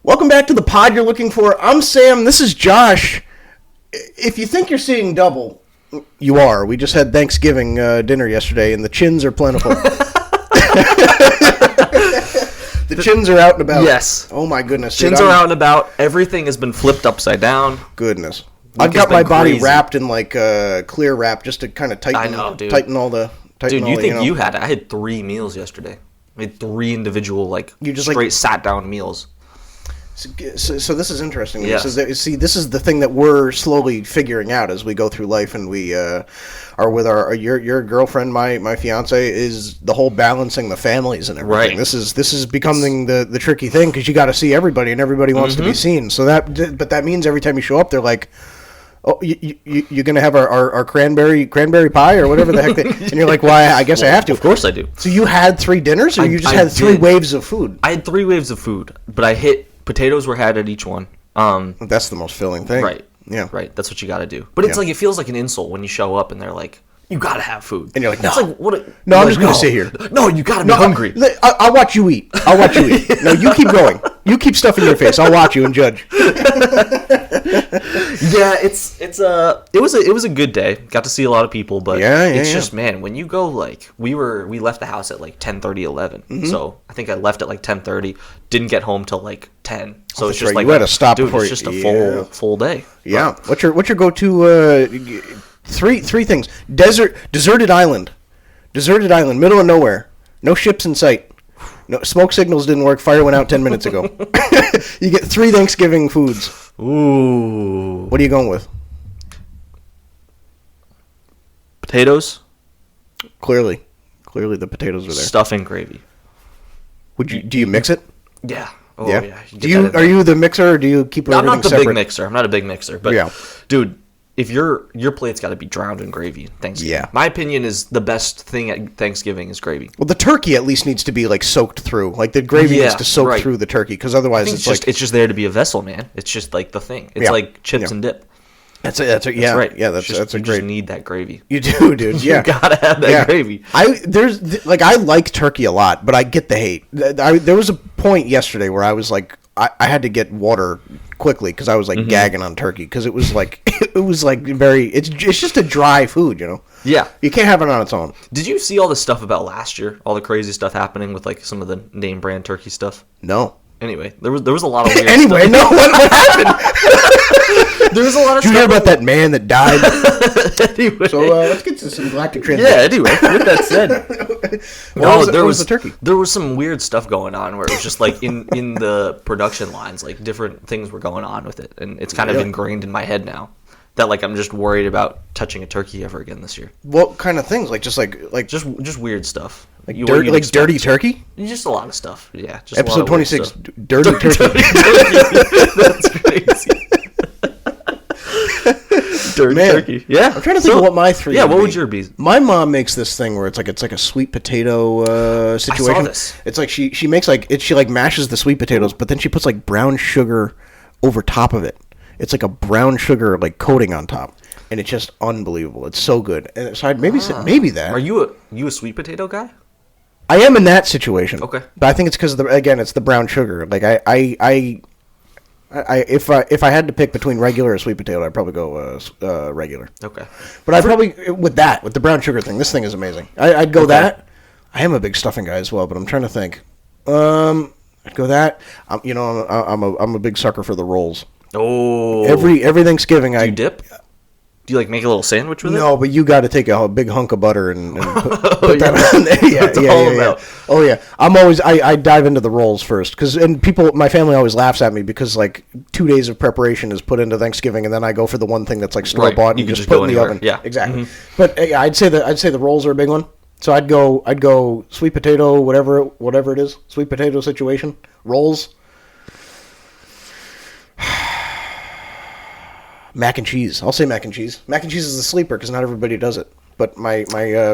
Welcome back to the pod you're looking for. I'm Sam. This is Josh. If you think you're seeing double, you are. We just had Thanksgiving dinner yesterday, and the chins are plentiful. The chins are out and about. Yes. Oh, my goodness. Chins are out and about. Everything has been flipped upside down. Goodness. I've got my body wrapped in, like, clear wrap just to kind of tighten all the... Dude, you think you had it. I had 3 meals yesterday. I had 3 individual, like, straight sat-down meals. So this is interesting. Yes. This is the thing that we're slowly figuring out as we go through life, and we are with your girlfriend, my fiance, is the whole balancing the families and everything. Right. This is becoming the tricky thing because you got to see everybody and everybody wants to be seen. So that means every time you show up, they're like, "Oh, you're gonna have our cranberry pie or whatever the heck," and you're like, "Why? I guess I have to." Of course I do. So you had 3 dinners, or you just had 3 waves of food? I had 3 waves of food, but I hit potatoes were had at each one. That's the most filling thing, right? Yeah, right. That's what you got to do. But it's like it feels like an insult when you show up and they're like, "You got to have food," and you're like, "No, it's like, what no, I'm just gonna sit here." No, you got to be hungry. I'll watch you eat. No, you keep going. You keep stuffing your face. I'll watch you and judge. Yeah, it was a good day. Got to see a lot of people, but it's just, man, when you go, like, we left the house at like 10:30, 11. So I think I left at like 10:30. Didn't get home till like 10. So it's just like you had to stop before it's just a full day. Yeah. What's your go-to 3 things? Deserted island, middle of nowhere, no ships in sight. No, smoke signals didn't work. Fire went out 10 minutes ago. You get 3 Thanksgiving foods. Ooh. What are you going with? Potatoes. Clearly the potatoes are there. Stuffing gravy. Do you mix it? Yeah. Oh, yeah. Are you the mixer, or do you keep everything separate? I'm not the big mixer. I'm not a big mixer. But, dude, if your plate's got to be drowned in gravy Thanksgiving. Yeah. My opinion is the best thing at Thanksgiving is gravy. Well, the turkey at least needs to be like soaked through. Like the gravy needs to soak throug's the turkey, because otherwise it's just there to be a vessel, man. It's just like the thing. It's like chips and dip. That's right. Yeah, that's a great. You just need that gravy. You do, dude. Yeah, you gotta have that gravy. I like turkey a lot, but I get the hate. There was a point yesterday where I was like, I had to get water quickly because I was like gagging on turkey, because it was like very. It's just a dry food, you know. Yeah, you can't have it on its own. Did you see all the stuff about last year? All the crazy stuff happening with like some of the name brand turkey stuff. No. Anyway, there was a lot of weird anyway, stuff. No, what happened? There was a lot of Did you hear about that man that died? Anyway. So let's get to some galactic transition. Yeah, anyway, with that said. There was the turkey. There was some weird stuff going on where it was just like in the production lines, like different things were going on with it. And it's kind of ingrained in my head now that like I'm just worried about touching a turkey ever again this year. What kind of things? Like just weird stuff. Like dirty turkey? Just a lot of stuff. Yeah. Just Episode 26, dirty turkey. That's crazy. Dirty turkey. Yeah. I'm trying to think of what my 3 Yeah, what would your be? My mom makes this thing where it's like a sweet potato situation. I saw this. It's like she makes she mashes the sweet potatoes, but then she puts like brown sugar over top of it. It's like a brown sugar like coating on top. And it's just unbelievable. It's so good. And so I'd maybe that. Are you a sweet potato guy? I am in that situation. Okay. But I think it's because it's the brown sugar. Like if I had to pick between regular or sweet potato, I'd probably go regular. Okay. But I'd probably with the brown sugar thing. This thing is amazing. I'd go that. I am a big stuffing guy as well, but I'm trying to think. I'd go that. I'm a big sucker for the rolls. Oh. Every Thanksgiving Do you dip? Do you like make a little sandwich with it? No, but you got to take a big hunk of butter and put that on there. Yeah. Oh yeah. I dive into the rolls first my family always laughs at me because like 2 days of preparation is put into Thanksgiving, and then I go for the one thing that's like store bought and you just put in the oven. Yeah, exactly. But I'd say the rolls are a big one. So I'd go sweet potato, whatever it is, sweet potato situation, rolls. Mac and cheese. I'll say mac and cheese. Mac and cheese is the sleeper because not everybody does it. But my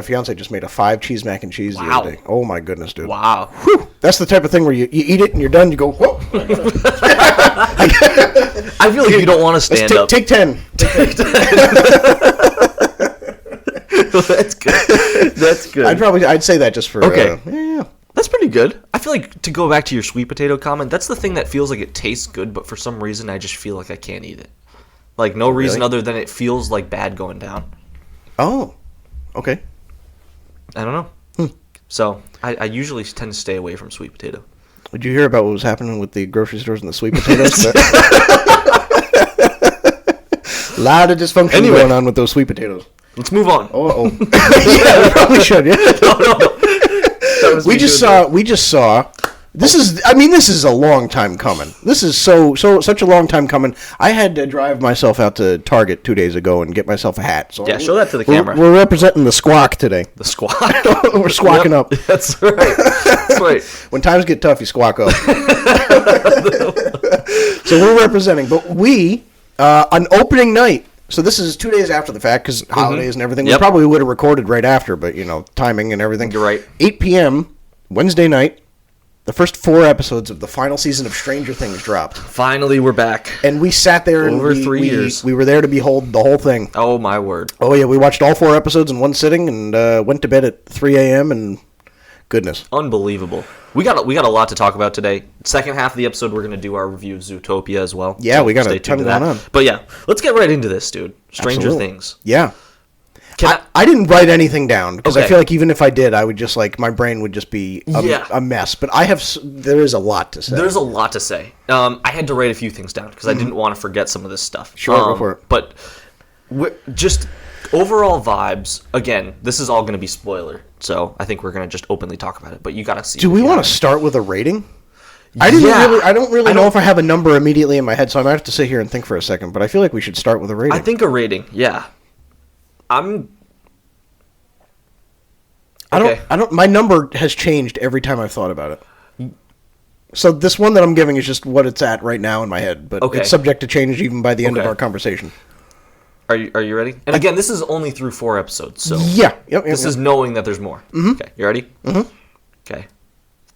fiance just made a 5-cheese mac and cheese the other day. Oh my goodness, dude! Wow. Whew. That's the type of thing where you eat it and you're done. You go, whoa. I feel like you don't want to stand up. Take 10. That's good. That's good. I'd say that just for okay. Yeah. That's pretty good. I feel like, to go back to your sweet potato comment, that's the thing that feels like it tastes good, but for some reason I just feel like I can't eat it. Like, no reason other than it feels like bad going down. Oh, okay. I don't know. So, I usually tend to stay away from sweet potato. Did you hear about what was happening with the grocery stores and the sweet potatoes? A lot of dysfunction going on with those sweet potatoes. Let's move on. Oh. Yeah, we probably should. Yeah. No. We just saw. This is a long time coming. This is such a long time coming. I had to drive myself out to Target 2 days ago and get myself a hat. So yeah, show that to the camera. We're representing the squawk today. The squawk. We're squawking up. That's right. That's right. When times get tough, you squawk up. So we're representing, but we on opening night. So this is 2 days after the fact because holidays and everything. We probably would have recorded right after, but timing and everything. You're right. 8 p.m. Wednesday night. The first 4 episodes of the final season of Stranger Things dropped. Finally, we're back. And we sat there over 3 years. We were there to behold the whole thing. Oh, my word. Oh, yeah. We watched all 4 episodes in one sitting and went to bed at 3 a.m. and goodness. Unbelievable. We got a lot to talk about today. Second half of the episode, we're going to do our review of Zootopia as well. Yeah, we got a ton going on. But yeah, let's get right into this, dude. Stranger Things. Yeah. I didn't write anything down because I feel like even if I did, I would just my brain would just be a mess. But there is a lot to say. There's a lot to say. I had to write a few things down because I didn't want to forget some of this stuff. Sure, go for it. But just overall vibes. Again, this is all going to be spoiler, so I think we're going to just openly talk about it. But you got to see. Do we want to start with a rating? I don't really know if I have a number immediately in my head, so I might have to sit here and think for a second. But I feel like we should start with a rating. I think a rating. Yeah. My number has changed every time I've thought about it. So this one that I'm giving is just what it's at right now in my head, but it's subject to change even by the end of our conversation. Are you ready? And again, this is only through 4 episodes, so this is knowing that there's more. Mm-hmm. Okay, you ready? Mm-hmm. Okay.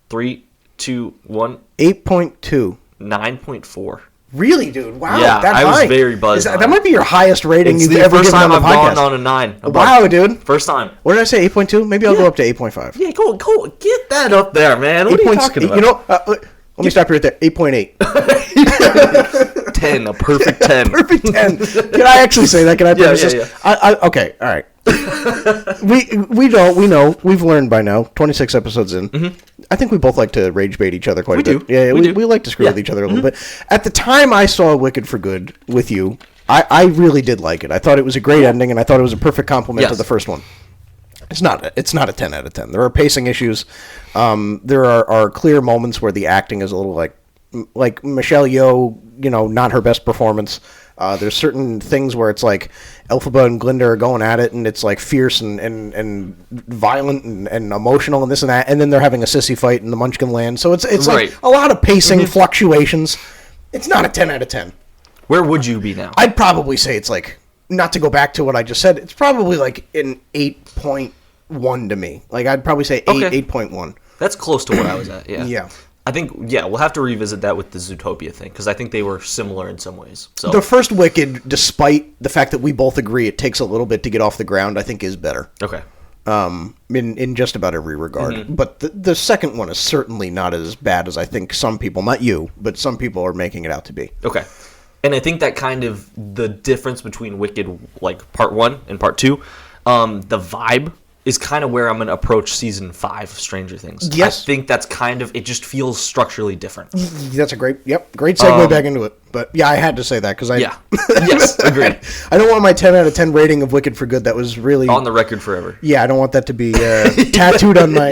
3, 2, 1. 8.2. 9.4. Really, dude? Wow, yeah, that high. I was very buzzed. That might be your highest rating you've ever given on the podcast. First time I've gone on a 9. Wow, dude. First time. What did I say? 8.2? Maybe I'll go up to 8.5. Yeah, go, get that up there, man. What are you talking about? Let me stop you right there. 8.8. 10, a perfect 10. Perfect 10. Can I actually say that? Can I premise this? Yeah. Okay, all right. we know. We've learned by now. 26 episodes in. Mm-hmm. I think we both like to rage bait each other quite a bit. Yeah, we like to screw with each other a little bit. At the time I saw Wicked for Good with you, I really did like it. I thought it was a great ending, and I thought it was a perfect complement to the first one. It's not a 10 out of 10. There are pacing issues. There are clear moments where the acting is a little like Michelle Yeoh, not her best performance. There's certain things where it's like Elphaba and Glinda are going at it, and it's like fierce and violent and emotional and this and that, and then they're having a sissy fight in the Munchkin land. So it's like a lot of pacing fluctuations. It's not a 10 out of 10. Where would you be now? I'd probably say it's like, not to go back to what I just said, it's probably like an 8.1 to me. Like I'd probably say 8.1. That's close to what I was at. Yeah. Yeah. I think, we'll have to revisit that with the Zootopia thing, because I think they were similar in some ways. So the first Wicked, despite the fact that we both agree it takes a little bit to get off the ground, I think is better. Okay. In just about every regard. Mm-hmm. But the second one is certainly not as bad as I think some people, not you, but some people are making it out to be. Okay. And I think that kind of the difference between Wicked, like part 1 and part 2, the vibe is kind of where I'm going to approach season 5 of Stranger Things. Yes. I think that's kind of, it just feels structurally different. That's a great segue back into it. But yeah, I had to say that because yes, agreed. I don't want my 10 out of 10 rating of Wicked for Good. That was really on the record forever. Yeah, I don't want that to be tattooed on my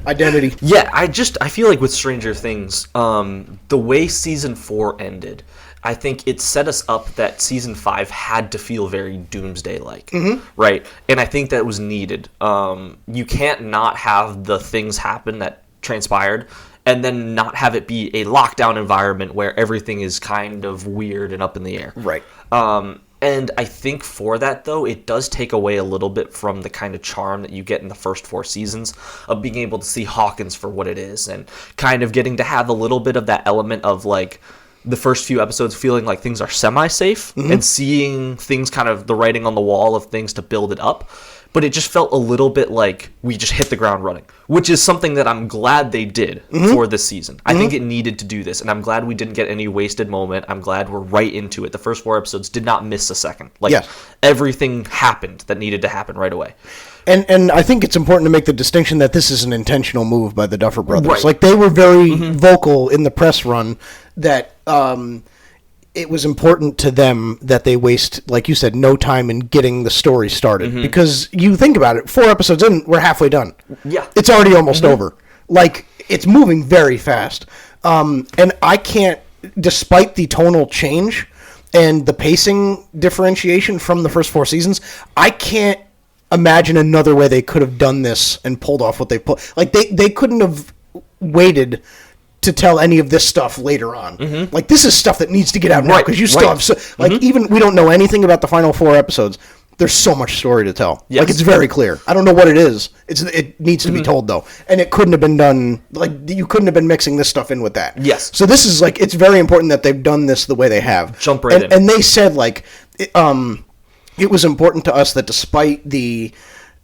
identity. Yeah, I feel like with Stranger Things, the way season 4 ended, I think it set us up that season 5 had to feel very Doomsday-like, right? And I think that was needed. You can't not have the things happen that transpired and then not have it be a lockdown environment where everything is kind of weird and up in the air. Right. And I think for that, though, it does take away a little bit from the kind of charm that you get in the first 4 seasons of being able to see Hawkins for what it is and kind of getting to have a little bit of that element of, like, the first few episodes feeling like things are semi-safe and seeing things kind of the writing on the wall of things to build it up. but it just felt a little bit like we just hit the ground running, which is something that I'm glad they did for this season. I think it needed to do this, and I'm glad we didn't get any wasted moment. I'm glad we're right into it. The first 4 episodes did not miss a second. Everything happened that needed to happen right away. And I think it's important to make the distinction that this is an intentional move by the Duffer Brothers. Right. Like, they were very vocal in the press run that it was important to them that they waste, like you said, no time in getting the story started. Because you think about it, 4 episodes in, we're halfway done. Yeah. It's already almost over. Like, it's moving very fast. And I can't, despite the tonal change and the pacing differentiation from the first 4 seasons, I can't imagine another way they could have done this and pulled off what they pulled. Like, they couldn't have waited to tell any of this stuff later on. Like, this is stuff that needs to get out now, because you still have even we don't know anything about the final 4 episodes. There's so much story to tell. Yes. Like, it's very clear. I don't know what it is. It needs to be told, though, and it couldn't have been done. Like, you couldn't have been mixing this stuff in with that. Yes. So this is like, it's very important that they've done this the way they have. Jump right in. And they said, like, it was important to us that despite the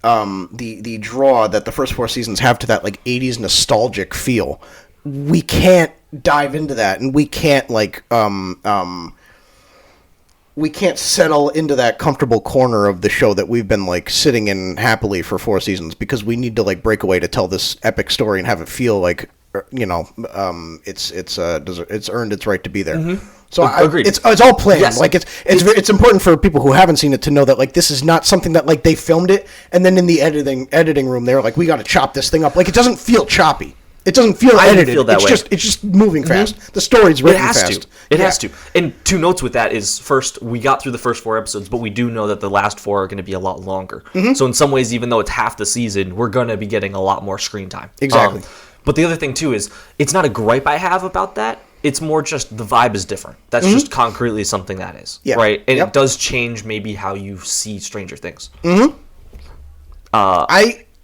draw that the first 4 seasons have to that, like, 80s nostalgic feel, we can't dive into that, and we can't, like, we can't settle into that comfortable corner of the show that we've been, like, sitting in happily for 4 seasons, because we need to, like, break away to tell this epic story and have it feel like, you know, it's earned its right to be there. So agreed. It's all planned. Yes. Like, it's important for people who haven't seen it to know that, like, this is not something that, like, they filmed it and then in the editing room they were like, we got to chop this thing up. Like, it doesn't feel choppy. It doesn't feel edited. Feel that way. It's just moving fast. The story's written fast. It has to. And 2 notes with that is, first, we got through the first 4 episodes, but we do know that the last 4 are going to be a lot longer. So in some ways, even though it's half the season, we're going to be getting a lot more screen time. Exactly. But the other thing, too, is it's not a gripe I have about that. It's more just the vibe is different. That's just concretely something that is. Yeah. Right? And it does change maybe how you see Stranger Things.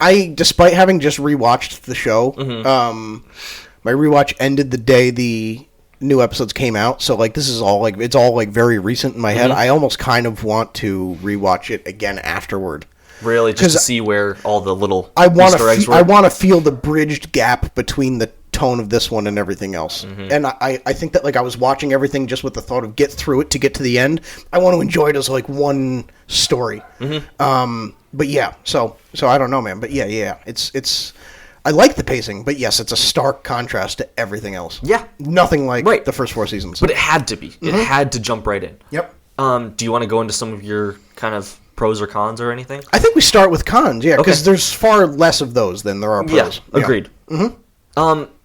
I, despite having just rewatched the show, my rewatch ended the day the new episodes came out. So, like, this is all, like, it's all, like, very recent in my head. I almost kind of want to rewatch it again afterward. Really? Just to see where all the little Easter eggs were? I want to feel the bridged gap between the tone of this one and everything else. And I think that, like, I was watching everything just with the thought of get through it to get to the end. I want to enjoy it as, like, one story. But yeah, so I don't know, man. But yeah, it's I like the pacing, but yes, it's a stark contrast to everything else. Yeah, nothing like the first 4 seasons. But it had to be. It had to jump right in. Yep. Do you want to go into some of your kind of pros or cons or anything? I think we start with cons. Yeah, because there's far less of those than there are pros. Yeah, agreed.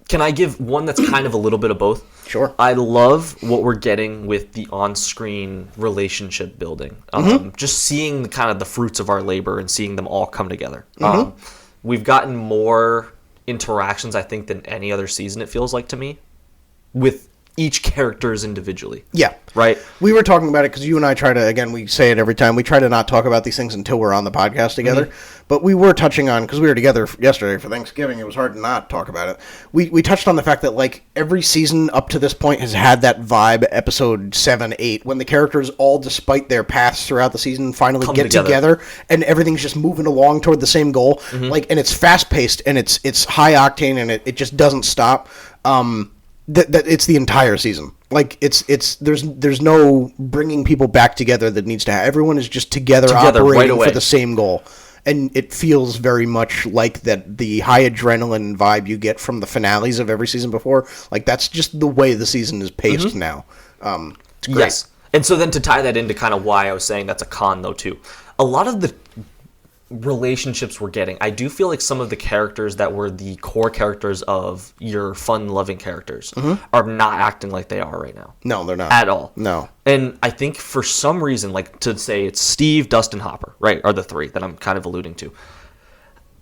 Can I give one that's kind of a little bit of both? Sure. I love what we're getting with the on-screen relationship building. Just seeing the kind of the fruits of our labor and seeing them all come together. We've gotten more interactions, I think, than any other season, it feels like to me, with each characters individually. Yeah. Right? We were talking about it because you and I try to, again, we say it every time, we try to not talk about these things until we're on the podcast together. But we were touching on, because we were together yesterday for Thanksgiving, it was hard to not talk about it. We touched on the fact that, like, every season up to this point has had that vibe, episode 7, 8, when the characters all, despite their paths throughout the season, finally get together and everything's just moving along toward the same goal. Like, and it's fast-paced and it's high-octane and it just doesn't stop. That it's the entire season. Like, it's there's no bringing people back together that needs to happen. Everyone is just together operating for the same goal. And it feels very much like that the high adrenaline vibe you get from the finales of every season before. Like, that's just the way the season is paced now. It's great. Yes. And so then to tie that into kind of why I was saying that's a con, though, too. A lot of the relationships we're getting, I do feel like some of the characters that were the core characters of your fun-loving characters are not acting like they are right now. No, they're not. At all. No. And I think for some reason, like, to say it's Steve, Dustin, Hopper, right, are the 3 that I'm kind of alluding to.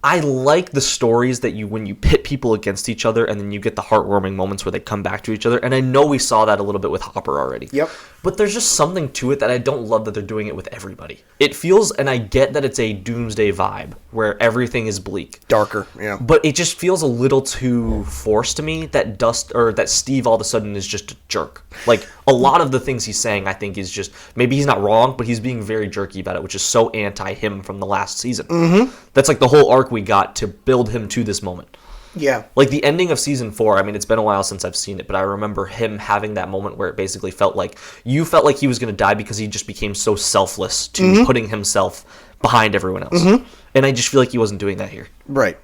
I like the stories that when you pit people against each other and then you get the heartwarming moments where they come back to each other. And I know we saw that a little bit with Hopper already. Yep. But there's just something to it that I don't love that they're doing it with everybody. It feels, and I get that it's a doomsday vibe where everything is bleak. Darker, yeah. But it just feels a little too forced to me that Steve all of a sudden is just a jerk. Like, a lot of the things he's saying, I think, is just, maybe he's not wrong, but he's being very jerky about it, which is so anti-him from the last season. Mm-hmm. That's like the whole arc we got to build him to this moment. Yeah. Like the ending of season 4, I mean, it's been a while since I've seen it, but I remember him having that moment where it basically felt like you felt like he was going to die because he just became so selfless to putting himself behind everyone else. Mm-hmm. And I just feel like he wasn't doing that here. Right.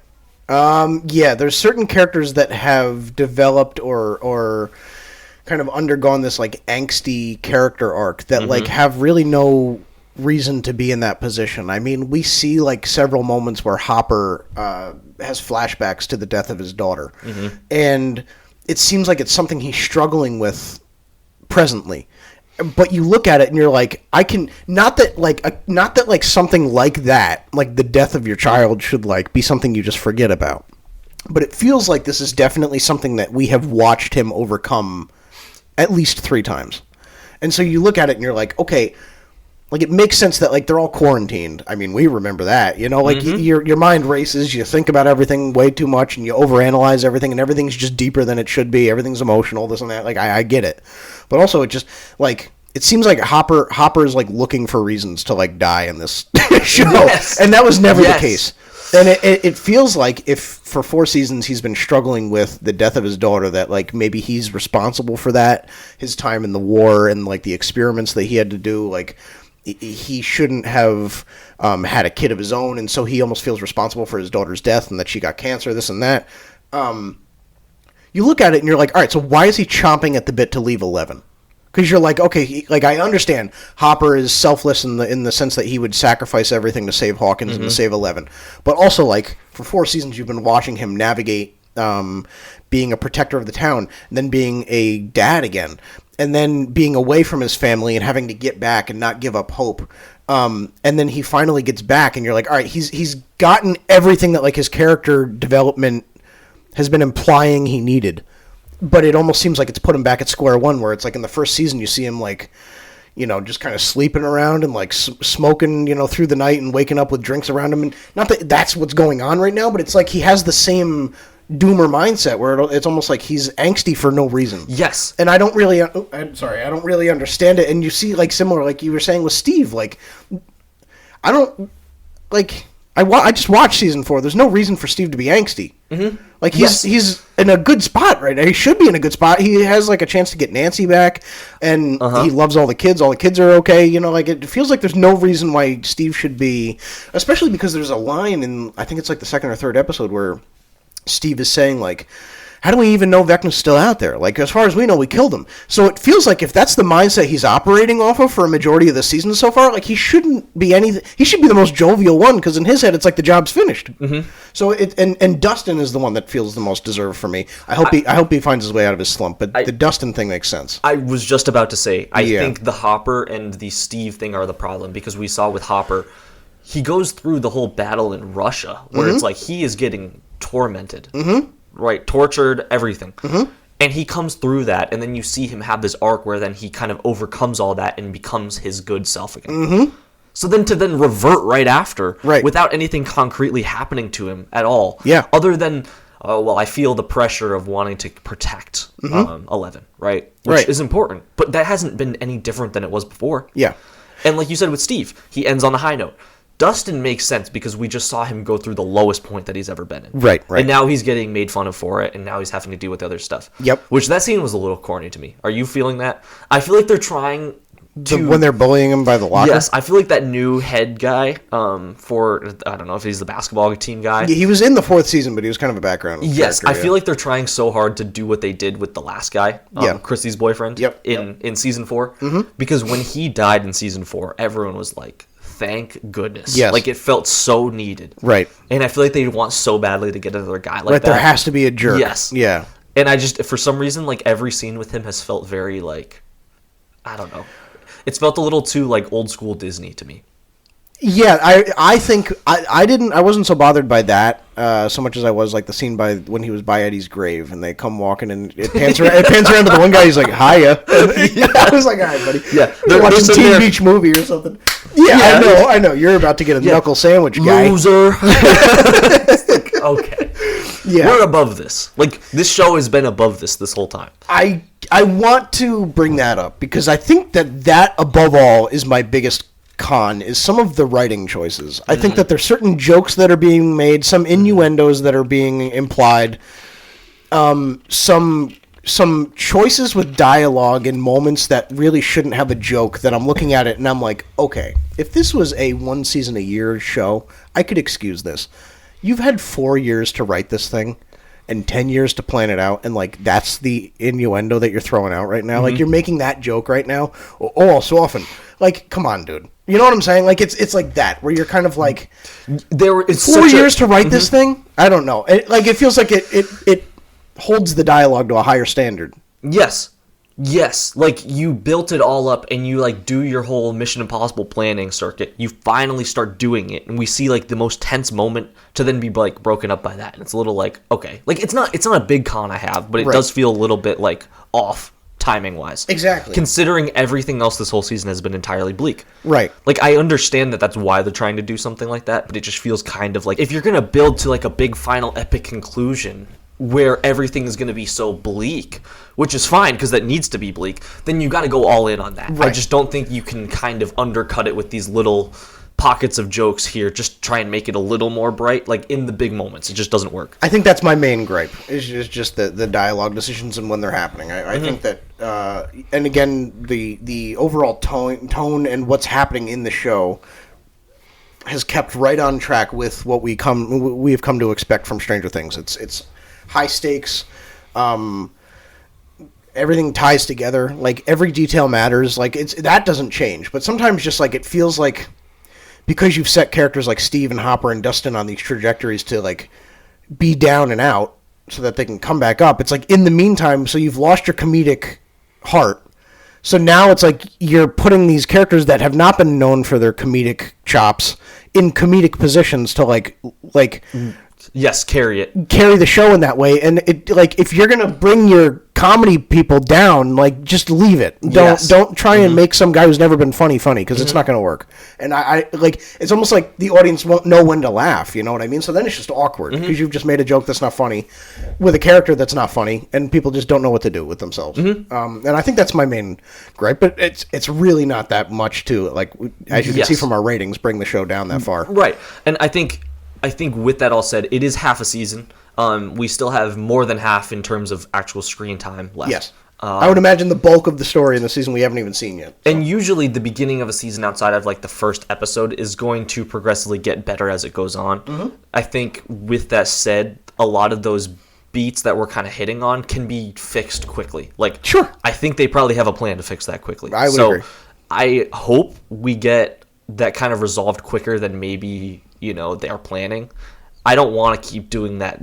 Yeah, there's certain characters that have developed or kind of undergone this like angsty character arc that like have really no reason to be in that position. I mean, we see like several moments where Hopper has flashbacks to the death of his daughter, and it seems like it's something he's struggling with presently. But you look at it and you're like, I can not that something like that, like the death of your child, should like be something you just forget about. But it feels like this is definitely something that we have watched him overcome at least 3 times. And so you look at it and you're like, okay, like it makes sense that like they're all quarantined. I mean, we remember that, you know, like your mind races, you think about everything way too much and you overanalyze everything and everything's just deeper than it should be. Everything's emotional, this and that. Like I get it. But also it just like it seems like Hopper is like looking for reasons to like die in this show. Yes. And that was never the case. And it feels like if for 4 seasons he's been struggling with the death of his daughter, that like maybe he's responsible for that, his time in the war and like the experiments that he had to do, like he shouldn't have had a kid of his own, and so he almost feels responsible for his daughter's death and that she got cancer, this and that. You look at it and you're like, all right, so why is he chomping at the bit to leave 11? Because you're like, okay, like I understand Hopper is selfless in the sense that he would sacrifice everything to save Hawkins and to save 11. But also, like, for 4 seasons you've been watching him navigate being a protector of the town, and then being a dad again, and then being away from his family and having to get back and not give up hope. And then he finally gets back, and you're like, all right, he's gotten everything that like his character development has been implying he needed. But it almost seems like it's put him back at square one, where it's like in the first season you see him like, you know, just kind of sleeping around and like smoking, you know, through the night and waking up with drinks around him. And not that that's what's going on right now, but it's like he has the same doomer mindset where it's almost like he's angsty for no reason. Yes. And I don't really understand it. And you see like similar, like you were saying with Steve, like I don't like. I just watched season 4. There's no reason for Steve to be angsty. Mm-hmm. Like he's in a good spot right now. He should be in a good spot. He has like a chance to get Nancy back, and he loves all the kids. All the kids are okay. You know, like it feels like there's no reason why Steve should be, especially because there's a line in I think it's like the 2nd or 3rd episode where Steve is saying like, how do we even know Vecna's still out there? Like, as far as we know, we killed him. So it feels like if that's the mindset he's operating off of for a majority of the season so far, like he shouldn't be anything. He should be the most jovial one because in his head, it's like the job's finished. Mm-hmm. So and Dustin is the one that feels the most deserved for me. I hope he finds his way out of his slump. But the Dustin thing makes sense. I was just about to say, I think the Hopper and the Steve thing are the problem because we saw with Hopper, he goes through the whole battle in Russia where it's like he is getting tormented. Mm-hmm. Right, tortured, everything. Mm-hmm. And he comes through that, and then you see him have this arc where then he kind of overcomes all that and becomes his good self again. Mm-hmm. So then to then revert right after, without anything concretely happening to him at all, other than, I feel the pressure of wanting to protect 11, right? Which is important, but that hasn't been any different than it was before. Yeah. And like you said with Steve, he ends on a high note. Dustin makes sense because we just saw him go through the lowest point that he's ever been in. Right. And now he's getting made fun of for it, and now he's having to deal with other stuff. Yep. Which that scene was a little corny to me. Are you feeling that? I feel like they're trying to... When they're bullying him by the locker? Yes, I feel like that new head guy for... I don't know if he's the basketball team guy. Yeah, he was in the 4th season, but he was kind of a background Yes, I feel like they're trying so hard to do what they did with the last guy, Chrissy's boyfriend, in season 4. Mm-hmm. Because when he died in season 4, everyone was like... Thank goodness. Yes. Like, it felt so needed. Right. And I feel like they want so badly to get another guy like that. There has to be a jerk. Yes. Yeah. And I just, for some reason, like, every scene with him has felt very, like, I don't know. It's felt a little too, like, old school Disney to me. Yeah, I think I wasn't so bothered by that so much as I was like the scene by when he was by Eddie's grave and they come walking and it pans around to the one guy. He's like, "Hiya." I was like, "All right, buddy." Yeah, they're watching Teen Beach Movie or something. Yeah, I know. You're about to get a knuckle sandwich, guy. Loser. Okay. Yeah, we're above this. Like, this show has been above this whole time. I want to bring that up because I think that above all is my biggest con is some of the writing choices. I think that there's certain jokes that are being made, some innuendos that are being implied, some choices with dialogue in moments that really shouldn't have a joke that I'm looking at it and I'm like, okay, if this was a 1 season a year show, I could excuse this. You've had 4 years to write this thing and 10 years to plan it out, and like that's the innuendo that you're throwing out right now. Like you're making that joke right now so often. Like, come on, dude. You know what I'm saying? Like it's like that where you're kind of like it's 4 years to write this thing. I don't know. It feels like it holds the dialogue to a higher standard. Yes, like you built it all up and you like do your whole Mission Impossible planning circuit. You finally start doing it and we see like the most tense moment to then be like broken up by that. And it's a little like, okay, like it's not a big con I have, but it does feel a little bit like off timing wise. Exactly. Considering everything else this whole season has been entirely bleak. Right. Like I understand that that's why they're trying to do something like that, but it just feels kind of like if you're going to build to like a big final epic conclusion where everything is going to be so bleak, which is fine because that needs to be bleak, then you got to go all in on that. Right. I just don't think you can kind of undercut it with these little pockets of jokes here. Just try and make it a little more bright, like in the big moments. It just doesn't work. I think that's my main gripe, is just the dialogue decisions and when they're happening. I think that, and again, the overall tone and what's happening in the show has kept right on track with what we have come to expect from Stranger Things. It's high stakes. Everything ties together. Like every detail matters. Like that doesn't change. But sometimes just like it feels like because you've set characters like Steve and Hopper and Dustin on these trajectories to like be down and out so that they can come back up. It's like in the meantime, so you've lost your comedic heart. So now it's like you're putting these characters that have not been known for their comedic chops in comedic positions to like. Yes, carry the show in that way, and it like if you're gonna bring your comedy people down, like just leave it. Don't try and make some guy who's never been funny because it's not gonna work. And I like it's almost like the audience won't know when to laugh. You know what I mean? So then it's just awkward because you've just made a joke that's not funny with a character that's not funny, and people just don't know what to do with themselves. And I think that's my main gripe. But it's really not that much to like as you can see from our ratings, bring the show down that far. Right, and I think with that all said, it is half a season. We still have more than half in terms of actual screen time left. Yes. I would imagine the bulk of the story in the season we haven't even seen yet. So. And usually the beginning of a season outside of like the first episode is going to progressively get better as it goes on. I think with that said, a lot of those beats that we're kind of hitting on can be fixed quickly. Like, sure. I think they probably have a plan to fix that quickly. I would agree. I hope we get that kind of resolved quicker than maybe they're planning. I don't want to keep doing that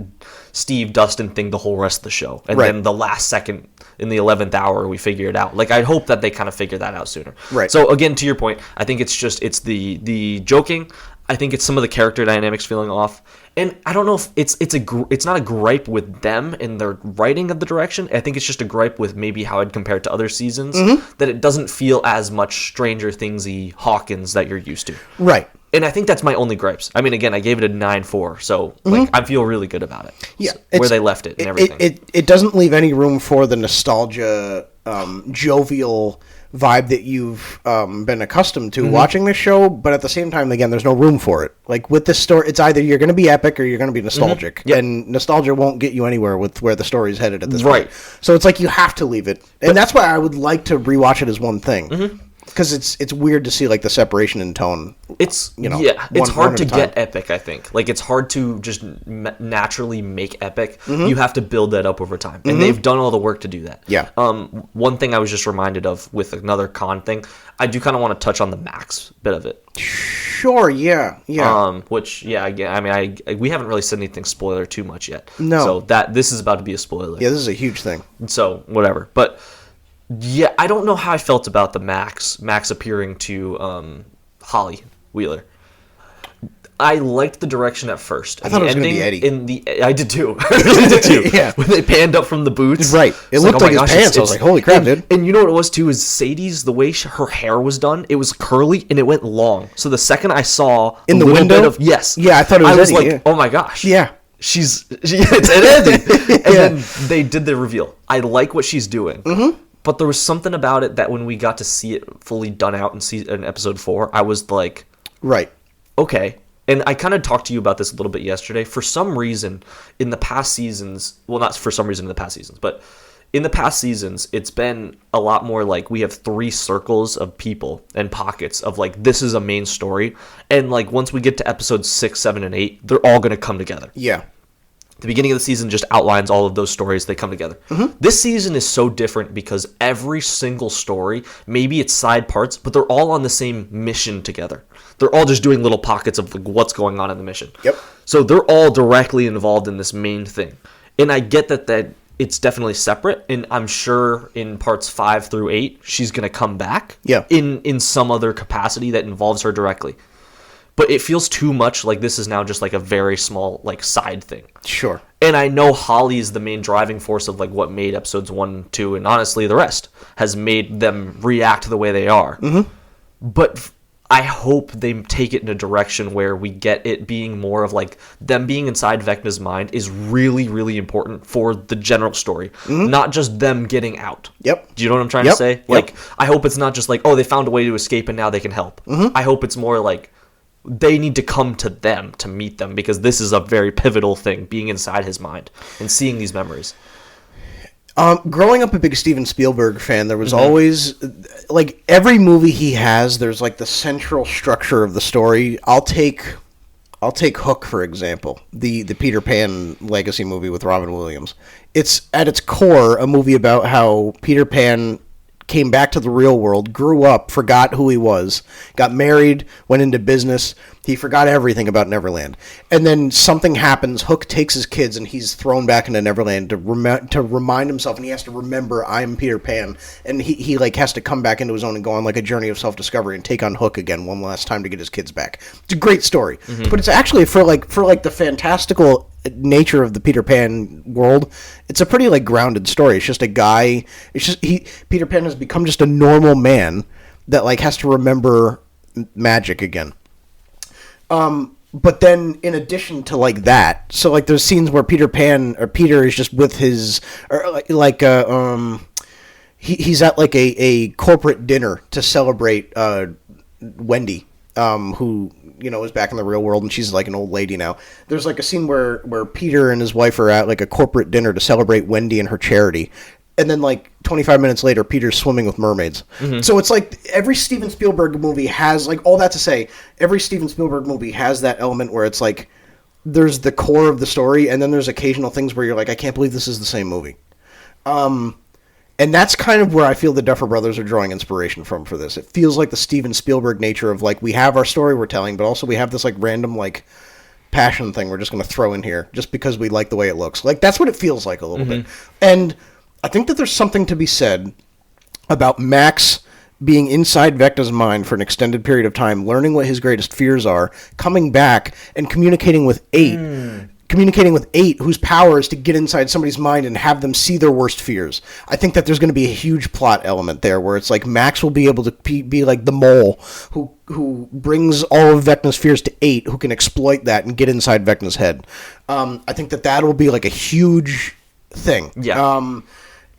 Steve Dustin thing the whole rest of the show, and then the last second in the 11th hour we figure it out. Like I hope that they kind of figure that out sooner. Right. So again, to your point, I think it's the joking. I think it's some of the character dynamics feeling off, and I don't know if it's not a gripe with them in their writing of the direction. I think it's just a gripe with maybe how I'd compare it to other seasons, that it doesn't feel as much Stranger Things-y Hawkins that you're used to. Right. And I think that's my only gripes. I mean, again, I gave it a 9.4, so like I feel really good about it. Yeah, where they left it and everything. It doesn't leave any room for the nostalgia, jovial vibe that you've been accustomed to watching this show, but at the same time, again, there's no room for it. Like with this story, it's either you're going to be epic or you're going to be nostalgic, and nostalgia won't get you anywhere with where the story's headed at this point. So it's like you have to leave it, and that's why I would like to rewatch it as one thing. Because it's weird to see like the separation in tone. It's it's hard to get epic. I think like it's hard to just naturally make epic. You have to build that up over time, and they've done all the work to do that. Yeah. One thing I was just reminded of with another con thing, I do kind of want to touch on the Max bit of it. Sure. Yeah. Which again, I mean, we haven't really said anything spoiler too much yet. No. So this is about to be a spoiler. Yeah, this is a huge thing. So whatever, but. Yeah, I don't know how I felt about the Max appearing to Holly Wheeler. I liked the direction at first. I thought it was going to be Eddie. I did too. I really did too. Yeah. When they panned up from the boots. Right. It looked like his pants. I was like, holy crap, dude. And you know what it was too, is Sadie's, the way her hair was done, it was curly and it went long. So the second I saw in the window? Yes. Yeah, I thought it was Eddie. I was Eddie, like, oh my gosh. Yeah. It's Eddie. And then they did the reveal. I like what she's doing. Mm-hmm. But there was something about it that when we got to see it fully done out in episode 4, I was like, right. Okay. And I kind of talked to you about this a little bit yesterday. For some reason, in the past seasons, well, not for some reason in the past seasons, but in the past seasons, it's been a lot more like we have 3 circles of people and pockets of like, this is a main story. And like, once we get to episodes 6, 7, and 8, they're all going to come together. Yeah. The beginning of the season just outlines all of those stories. They come together. Mm-hmm. This season is so different because every single story, maybe it's side parts, but they're all on the same mission together. They're all just doing little pockets of like what's going on in the mission. Yep. So they're all directly involved in this main thing. And I get that it's definitely separate. And I'm sure in parts 5 through 8, she's going to come back in some other capacity that involves her directly. But it feels too much like this is now just like a very small like side thing. Sure. And I know Holly is the main driving force of like what made episodes 1, 2, and honestly the rest has made them react the way they are. Mm-hmm. But I hope they take it in a direction where we get it being more of like them being inside Vecna's mind is really, really important for the general story, not just them getting out. Yep. Do you know what I'm trying to say? Like, I hope it's not just like, oh, they found a way to escape and now they can help. Mm-hmm. I hope it's more like they need to come to them to meet them because this is a very pivotal thing, being inside his mind and seeing these memories. Growing up a big Steven Spielberg fan, there was always, like, every movie he has, there's, like, the central structure of the story. I'll take Hook, for example, the Peter Pan legacy movie with Robin Williams. It's, at its core, a movie about how Peter Pan came back to the real world, grew up, forgot who he was, got married, went into business. He forgot everything about Neverland. And then something happens. Hook takes his kids and he's thrown back into Neverland to remind himself, and he has to remember, I'm Peter Pan. And he like has to come back into his own and go on like a journey of self-discovery and take on Hook again one last time to get his kids back. It's a great story. Mm-hmm. But it's actually for the fantastical nature of the Peter Pan world, it's a pretty like grounded story. It's just a guy, Peter Pan has become just a normal man that like has to remember magic again. But then in addition to like that, so like there's scenes where Peter is just with his, or he's at like a corporate dinner to celebrate Wendy, who, you know, is back in the real world and she's like an old lady now. There's like a scene where Peter and his wife are at like a corporate dinner to celebrate Wendy and her charity. And then, like, 25 minutes later, Peter's swimming with mermaids. Mm-hmm. So it's like every Steven Spielberg movie has, like, all that to say, every Steven Spielberg movie has that element where it's like there's the core of the story, and then there's occasional things where you're like, I can't believe this is the same movie. And that's kind of where I feel the Duffer Brothers are drawing inspiration from for this. It feels like the Steven Spielberg nature of, like, we have our story we're telling, but also we have this, like, random, like, passion thing we're just going to throw in here just because we like the way it looks. Like, that's what it feels like a little bit. And I think that there's something to be said about Max being inside Vecna's mind for an extended period of time, learning what his greatest fears are, coming back and communicating with 8. Communicating with 8, whose power is to get inside somebody's mind and have them see their worst fears. I think that there's going to be a huge plot element there where it's like Max will be able to be like the mole who brings all of Vecna's fears to 8, who can exploit that and get inside Vecna's head. I think that will be like a huge thing. Yeah.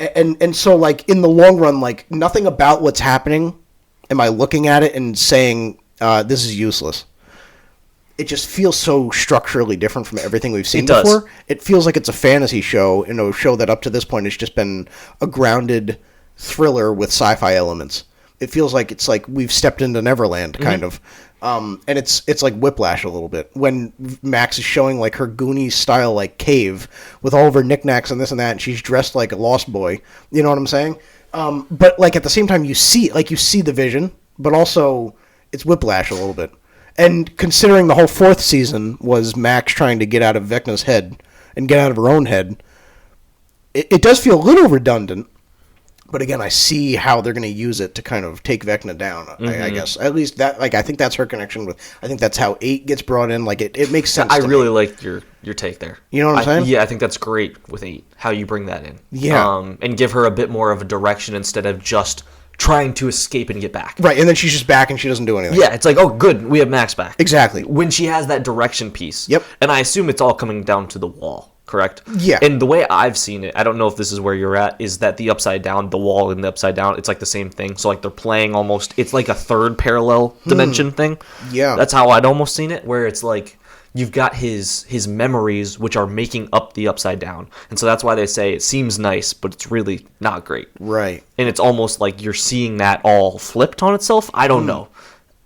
And so, like, in the long run, like, nothing about what's happening am I looking at it and saying, this is useless. It just feels so structurally different from everything we've seen before. It feels like it's a fantasy show, you know, a show that up to this point has just been a grounded thriller with sci-fi elements. It feels like it's like we've stepped into Neverland, kind of. And it's like Whiplash a little bit when Max is showing like her Goonies style like cave with all of her knickknacks and this and that, and she's dressed like a Lost Boy. You know what I'm saying? But like at the same time, you see the vision, but also it's Whiplash a little bit. And considering the whole 4th season was Max trying to get out of Vecna's head and get out of her own head, it does feel a little redundant. But again, I see how they're going to use it to kind of take Vecna down. I guess at least that, like, I think that's her connection with. I think that's how 8 gets brought in. Like, it makes sense. I really like your take there. You know what I'm saying? Yeah, I think that's great with 8. How you bring that in. Yeah, and give her a bit more of a direction instead of just trying to escape and get back. Right, and then she's just back and she doesn't do anything. Yeah, it's like, oh, good, we have Max back. Exactly. When she has that direction piece. Yep. And I assume it's all coming down to the wall. Correct? Yeah. And the way I've seen it, I don't know if this is where you're at, is that the upside down, the wall and the upside down, it's like the same thing. So like they're playing almost, it's like a third parallel dimension thing. Yeah. That's how I'd almost seen it, where it's like you've got his memories which are making up the upside down. And so that's why they say it seems nice, but it's really not great. Right. And it's almost like you're seeing that all flipped on itself. I don't know.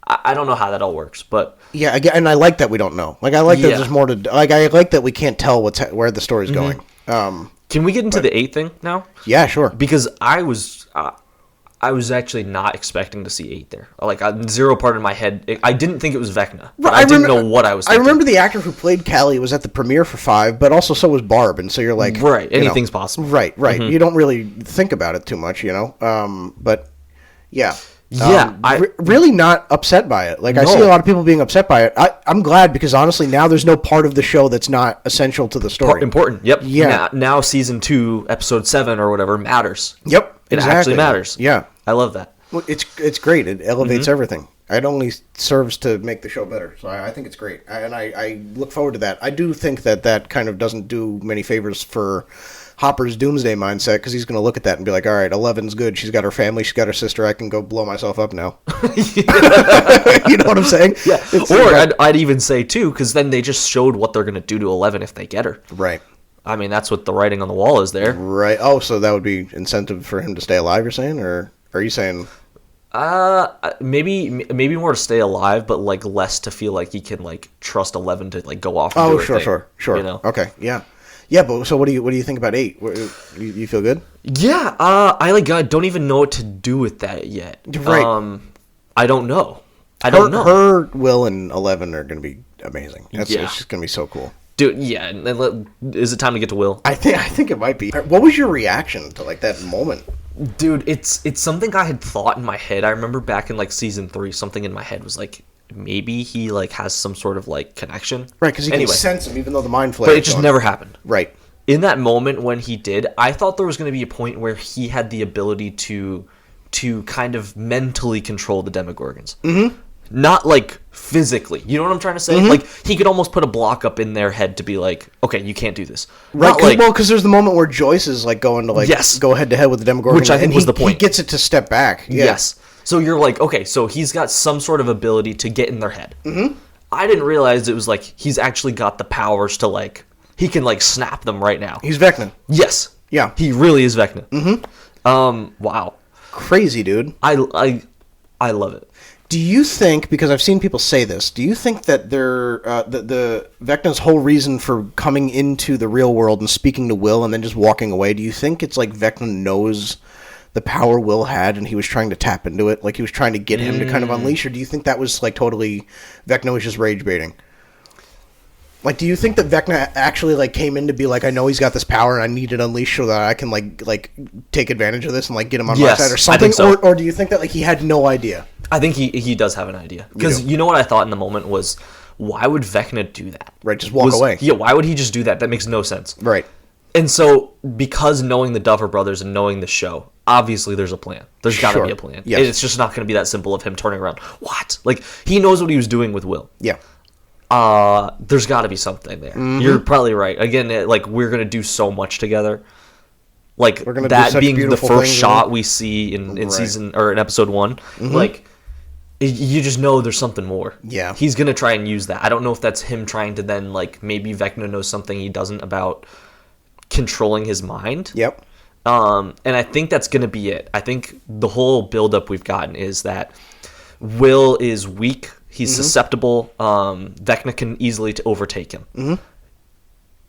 I don't know how that all works, but yeah, and I like that we don't know. Like, I like that there's more to like. I like that we can't tell where the story's going. Can we get into the 8 thing now? Yeah, sure. Because I was actually not expecting to see 8 there. Like, zero part in my head, I didn't think it was Vecna. But I didn't know what I was thinking. I remember the actor who played Callie was at the premiere for 5, but also so was Barb, and so you're like, right, anything's possible. Right. You don't really think about it too much, you know. But yeah. Yeah, really not upset by it. Like, I see a lot of people being upset by it. I'm glad, because honestly, now there's no part of the show that's not essential to the story. Important. Yep. Yeah. Now season 2, episode 7 or whatever matters. Yep. It actually matters. Yeah. I love that. Well, it's great. It elevates everything. It only serves to make the show better. So I think it's great, and I look forward to that. I do think that kind of doesn't do many favors for Hopper's doomsday mindset, because he's going to look at that and be like, all right, 11's good. She's got her family. She's got her sister. I can go blow myself up now. You know what I'm saying? Yeah. Or I'd even say, too, because then they just showed what they're going to do to 11 if they get her. Right. I mean, that's what the writing on the wall is there. Right. Oh, so that would be incentive for him to stay alive, you're saying? Or are you saying... maybe more to stay alive, but like less to feel like he can like trust 11 to like go off. And do sure. You know? Okay, yeah. But so what do you think about 8? You feel good? Yeah, I don't even know what to do with that yet. Right. I don't know. Her, Will, and 11 are going to be amazing. It's just going to be so cool. Dude, yeah. Is it time to get to Will? I think it might be. What was your reaction to like that moment? Dude, it's something I had thought in my head. I remember back in like season 3, something in my head was like, maybe he like has some sort of like connection. Right, because he can sense him even though the mind flayer. But it just never happened. Right. In that moment when he did, I thought there was going to be a point where he had the ability to kind of mentally control the Demogorgons. Mm-hmm. Not like physically. You know what I'm trying to say? Mm-hmm. Like he could almost put a block up in their head to be like, okay, you can't do this. Right. Because there's the moment where Joyce is like going to like go head to head with the Demogorgon, which I think was the point. He gets it to step back. Yeah. Yes. So you're like, okay, so he's got some sort of ability to get in their head. Mm-hmm. I didn't realize it was like he's actually got the powers to like he can like snap them right now. He's Vecna. Yes. Yeah. He really is Vecna. Mm-hmm. Wow. Crazy, dude. I love it. Do you think, because I've seen people say this, do you think that the Vecna's whole reason for coming into the real world and speaking to Will and then just walking away, do you think it's like Vecna knows the power Will had and he was trying to tap into it? Like he was trying to get him to kind of unleash? Or do you think that was like totally, Vecna was just rage baiting? Like, do you think that Vecna actually like came in to be like, I know he's got this power and I need it unleashed so that I can like take advantage of this and like get him on my side or something? I think so. Or do you think that like he had no idea? I think he does have an idea. Because you know what I thought in the moment was, why would Vecna do that? Right, just walk away. Yeah, why would he just do that? That makes no sense. Right. And so, because knowing the Duffer Brothers and knowing the show, obviously there's a plan. There's got to be a plan. Yes. It's just not going to be that simple of him turning around. What? Like, he knows what he was doing with Will. Yeah. There's got to be something there. Mm-hmm. You're probably right. Again, like, we're going to do so much together. Like, that being the first shot we see in season, or in episode 1, like, you just know there's something more. Yeah. He's going to try and use that. I don't know if that's him trying to then, like, maybe Vecna knows something he doesn't about controlling his mind. Yep. And I think that's going to be it. I think the whole buildup we've gotten is that Will is weak. He's susceptible. Vecna can easily overtake him. Mm-hmm.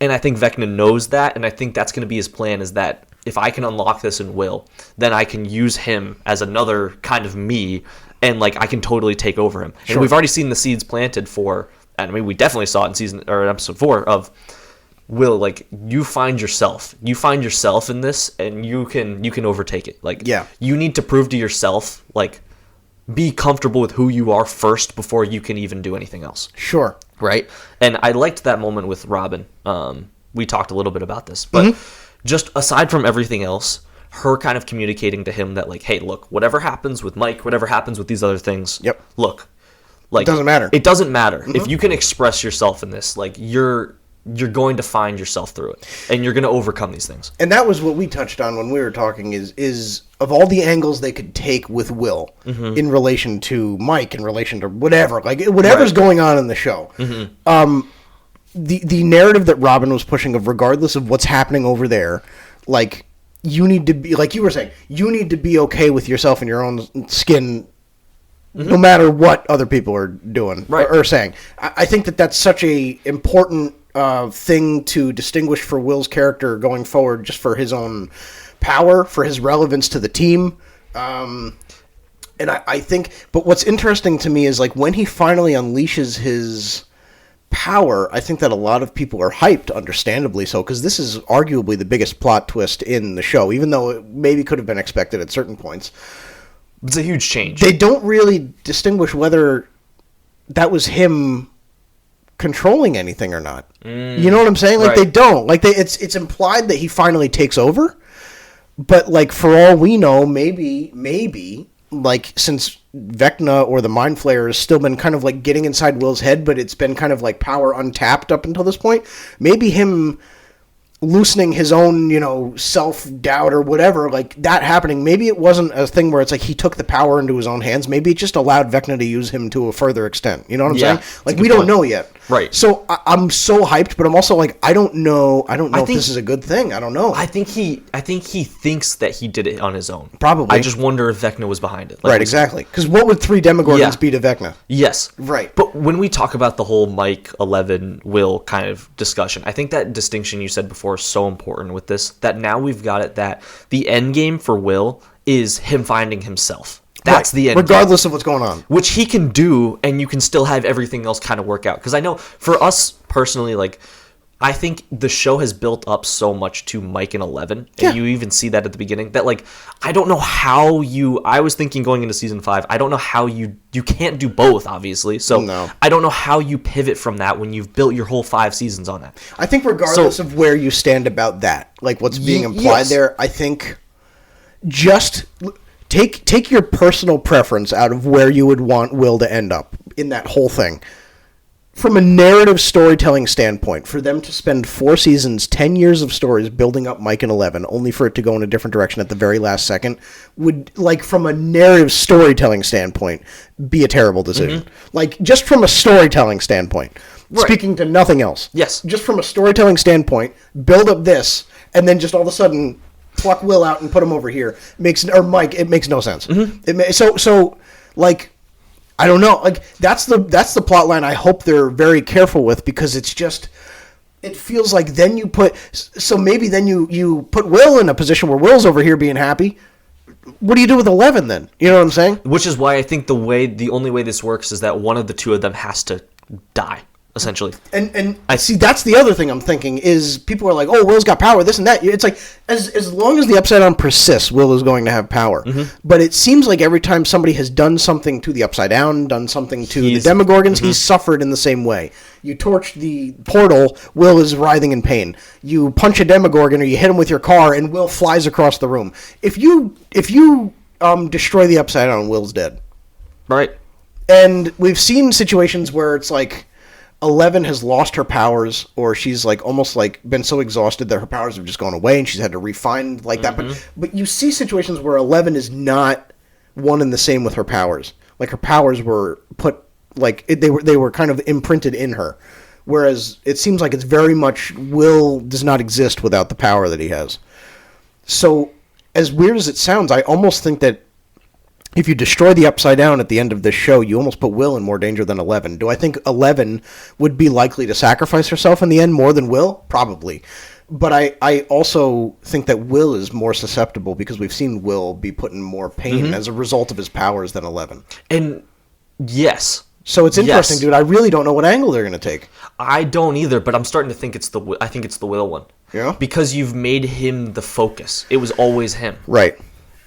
And I think Vecna knows that, and I think that's going to be his plan, is that if I can unlock this in Will, then I can use him as another kind of me, and like I can totally take over him. Sure. And we've already seen the seeds planted for, and I mean we definitely saw it in episode 4 of Will, like, you find yourself in this, and you can overtake it. Like, you need to prove to yourself, like, be comfortable with who you are first before you can even do anything else. Sure. Right? And I liked that moment with Robin. We talked a little bit about this, but just aside from everything else, her kind of communicating to him that, like, hey, look, whatever happens with Mike, whatever happens with these other things, look, like, it doesn't matter. It doesn't matter. If you can express yourself in this, like, you're going to find yourself through it, and you're going to overcome these things. And that was what we touched on when we were talking, is of all the angles they could take with Will in relation to Mike, in relation to whatever, like, whatever's going on in the show. The narrative that Robin was pushing of, regardless of what's happening over there, like, you need to be, like you were saying, you need to be okay with yourself and your own skin, no matter what other people are doing or saying. I think that that's such a important thing to distinguish for Will's character going forward, just for his own power, for his relevance to the team. And I think, but what's interesting to me is, like, when he finally unleashes his power, I think that a lot of people are hyped, understandably so, because this is arguably the biggest plot twist in the show, even though it maybe could have been expected at certain points. It's a huge change. They don't really distinguish whether that was him controlling anything or not. You know what I'm saying? Like, they don't. Like, it's implied that he finally takes over, but, like, for all we know, maybe, like, since Vecna or the Mind Flayer has still been kind of, like, getting inside Will's head, but it's been kind of, like, power untapped up until this point, maybe him loosening his own, you know, self-doubt or whatever, like, that happening, maybe it wasn't a thing where it's like he took the power into his own hands. Maybe it just allowed Vecna to use him to a further extent. You know what I'm saying? Like, we don't know yet. Right. So I'm so hyped, but I'm also like, I don't know if this is a good thing. I don't know. I think he thinks that he did it on his own. Probably. I just wonder if Vecna was behind it. Like, right, exactly. Because what would 3 Demogorgons be to Vecna? Yes. Right. But when we talk about the whole Mike 11 Will kind of discussion, I think that distinction you said before is so important with this, that now we've got it that the end game for Will is him finding himself. That's the end regardless of what's going on. Which he can do, and you can still have everything else kind of work out. Because I know, for us personally, like, I think the show has built up so much to Mike and 11, and you even see that at the beginning, that, like, I don't know how I was thinking going into season 5, I don't know how you can't do both, obviously. So I don't know how you pivot from that when you've built your whole 5 seasons on that. I think regardless of where you stand about that, like what's being implied there, I think just take your personal preference out of where you would want Will to end up in that whole thing. From a narrative storytelling standpoint, for them to spend 4 seasons, 10 years of stories building up Mike and 11, only for it to go in a different direction at the very last second, would, like, from a narrative storytelling standpoint, be a terrible decision. Like, just from a storytelling standpoint, speaking to nothing else. Yes. Just from a storytelling standpoint, build up this, and then just all of a sudden pluck Will out and put him over here. Mike, it makes no sense. So, like, I don't know. Like, that's the plot line I hope they're very careful with, because it's just, it feels like then you put Will in a position where Will's over here being happy. What do you do with 11 then? You know what I'm saying? Which is why I think the only way this works is that one of the two of them has to die, essentially. And I see, that's the other thing I'm thinking is, people are like, oh, Will's got power, this and that. It's like, as long as the Upside Down persists, Will is going to have power. But it seems like every time somebody has done something to the Upside Down, done something to the Demogorgons, he's suffered in the same way. You torch the portal, Will is writhing in pain. You punch a Demogorgon or you hit him with your car, and Will flies across the room. If you destroy the Upside Down, Will's dead. Right. And we've seen situations where it's like 11 has lost her powers, or she's like almost like been so exhausted that her powers have just gone away and she's had to refine like that. But you see situations where 11 is not one and the same with her powers. Like, her powers were put, like, they were kind of imprinted in her. Whereas it seems like it's very much Will does not exist without the power that he has. So, as weird as it sounds, I almost think that if you destroy the Upside Down at the end of this show, you almost put Will in more danger than 11. Do I think 11 would be likely to sacrifice herself in the end more than Will? Probably. But I also think that Will is more susceptible, because we've seen Will be put in more pain as a result of his powers than 11. And yes, So it's interesting, dude. I really don't know what angle they're going to take. I don't either, but I'm starting to think it's the Will one. Yeah? Because you've made him the focus. It was always him. Right.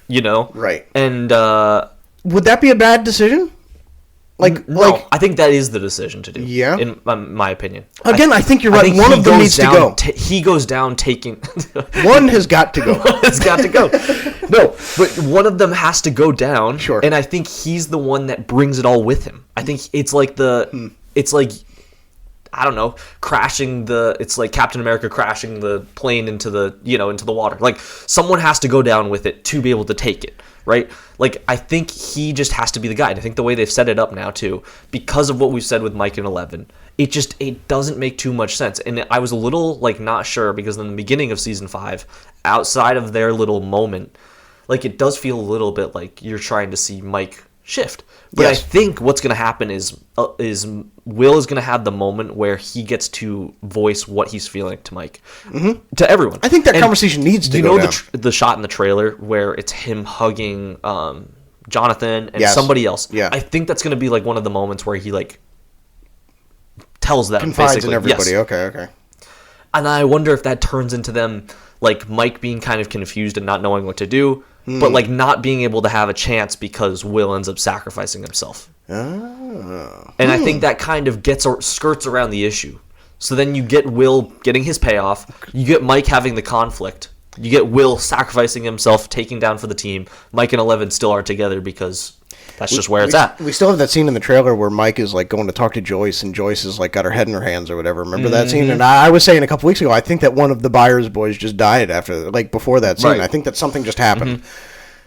You know? Right. And would that be a bad decision? No, I think that is the decision to do. Yeah, in my opinion. Again, I think you're right. One of them needs to go. He goes down taking. One has got to go. One has got to go. No, but one of them has to go down. Sure. And I think he's the one that brings it all with him. I think it's like it's like, I don't know, it's like Captain America crashing the plane into the water. Like, someone has to go down with it to be able to take it, right? Like, I think he just has to be the guy. And I think the way they've set it up now, too, because of what we've said with Mike and 11, it doesn't make too much sense. And I was a little, like, not sure, because in the beginning of Season 5, outside of their little moment, like, it does feel a little bit like you're trying to see Mike shift. But yes. I think what's going to happen is Will is going to have the moment where he gets to voice what he's feeling to Mike, to everyone. I think that conversation needs to go down. The shot in the trailer where it's him hugging Jonathan and somebody else? Yeah. I think that's going to be like one of the moments where he like tells them, confides basically. in everybody. Yes. Okay. And I wonder if that turns into them, like, Mike being kind of confused and not knowing what to do, but, like, not being able to have a chance because Will ends up sacrificing himself. Oh. And I think that kind of skirts around the issue. So then you get Will getting his payoff, you get Mike having the conflict, you get Will sacrificing himself, taking down for the team. Mike and 11 still are together because that's just where it's at. We still have that scene in the trailer where Mike is like going to talk to Joyce, and Joyce is like got her head in her hands or whatever. Remember that scene? And I was saying a couple weeks ago, I think that one of the Byers boys just died before that scene. Right. I think that something just happened.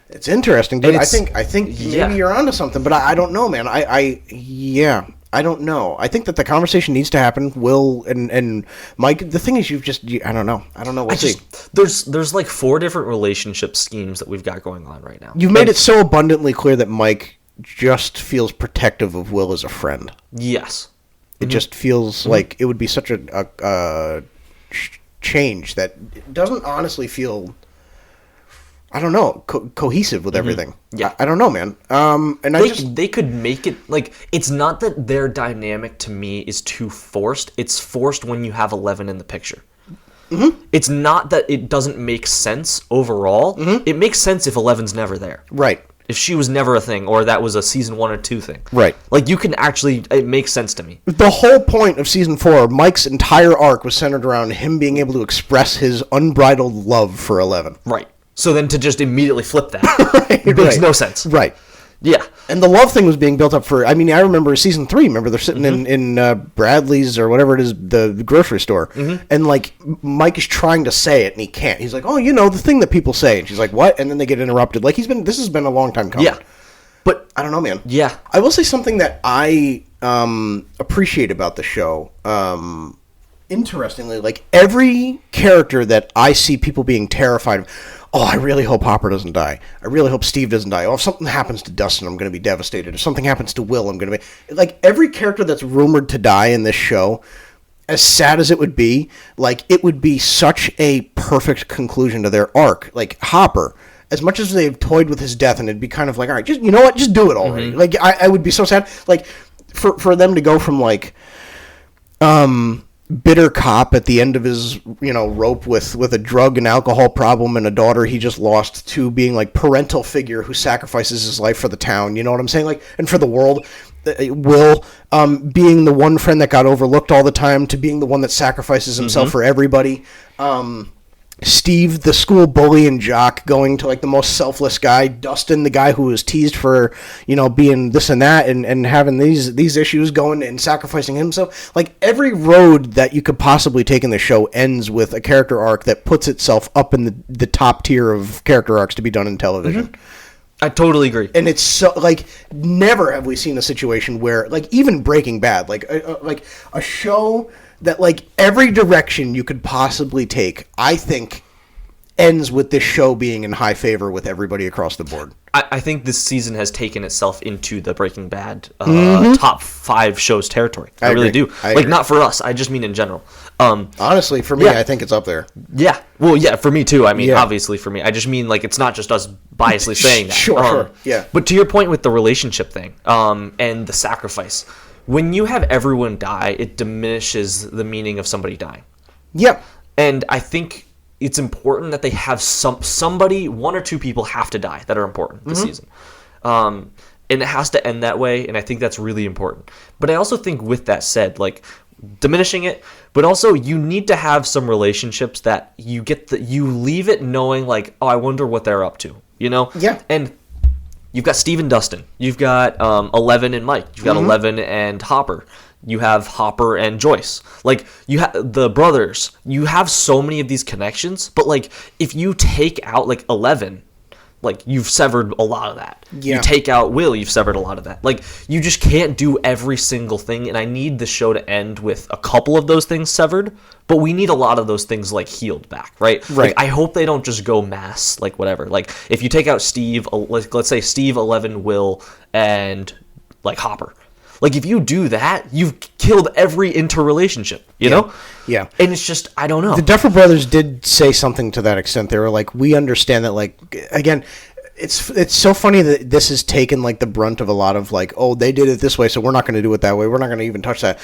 It's interesting, dude. I think maybe you're onto something, but I don't know, man. I don't know. I think that the conversation needs to happen. Will and Mike. The thing is, I don't know. We'll see. There's like 4 different relationship schemes that we've got going on right now. You've made it so abundantly clear that Mike just feels protective of Will as a friend. Yes. It just feels like it would be such a change that doesn't honestly feel, I don't know, cohesive with everything. Yeah. I don't know, man. And they could make it, like, it's not that their dynamic to me is too forced. It's forced when you have 11 in the picture. It's not that it doesn't make sense overall. It makes sense if 11's never there. Right. If she was never a thing, or that was a season 1 or 2 thing. Right. Like, you can actually, it makes sense to me. The whole point of season 4, Mike's entire arc was centered around him being able to express his unbridled love for 11. Right. So then to just immediately flip that makes no sense. Right. Yeah. And the love thing was being built up for, I mean, I remember season 3, remember they're sitting in Bradley's or whatever it is, the grocery store, and like Mike is trying to say it and he can't. He's like, oh, the thing that people say. And she's like, what? And then they get interrupted. Like, this has been a long time coming. Yeah. But I don't know, man. Yeah. I will say something that I appreciate about the show. Interestingly, like every character that I see people being terrified of, oh, I really hope Hopper doesn't die. I really hope Steve doesn't die. Oh, if something happens to Dustin, I'm going to be devastated. If something happens to Will, I'm going to be... Like, every character that's rumored to die in this show, as sad as it would be, like, it would be such a perfect conclusion to their arc. Like, Hopper, as much as they've toyed with his death, and it'd be kind of like, all right, just, you know what? Just do it already. Like, I would be so sad. Like, for them to go from, like... bitter cop at the end of his, rope with a drug and alcohol problem and a daughter he just lost, to being like parental figure who sacrifices his life for the town, you know what I'm saying? Like, and for the world. Will, being the one friend that got overlooked all the time, to being the one that sacrifices himself for everybody. Steve, the school bully and jock, going to like the most selfless guy. Dustin, the guy who was teased for, being this and that and having these issues, going and sacrificing himself. Like, every road that you could possibly take in the show ends with a character arc that puts itself up in the top tier of character arcs to be done in television. I totally agree. And it's so, like, never have we seen a situation where, like, even Breaking Bad, like a show that, like, every direction you could possibly take, I think, ends with this show being in high favor with everybody across the board. I think this season has taken itself into the Breaking Bad top 5 shows territory. I really do. Not for us. I just mean in general. Honestly, for me, I think it's up there. Yeah. Well, yeah, for me too. I mean, obviously for me. I just mean it's not just us biasly saying that. Sure. Yeah. But to your point with the relationship thing and the sacrifice, when you have everyone die, it diminishes the meaning of somebody dying. Yep. And I think it's important that they have somebody, 1 or 2 people have to die that are important this season. And it has to end that way, and I think that's really important. But I also think with that said, diminishing it, but also you need to have some relationships that you leave it knowing oh, I wonder what they're up to, Yeah. And you've got Steve and Dustin. You've got Eleven and Mike. You've got Eleven and Hopper. You have Hopper and Joyce. You have the brothers. You have so many of these connections, but if you take out 11, you've severed a lot of that. Yeah. You take out Will, you've severed a lot of that. You just can't do every single thing, and I need the show to end with a couple of those things severed, but we need a lot of those things healed back, right? Right. I hope they don't just go mass, whatever. If you take out Steve, let's say Steve, 11, Will, and Hopper. If you do that, you've killed every interrelationship, you know? Yeah. And it's just, I don't know. The Duffer Brothers did say something to that extent. They were we understand that, again, it's so funny that this has taken, the brunt of a lot of, oh, they did it this way, so we're not going to do it that way. We're not going to even touch that.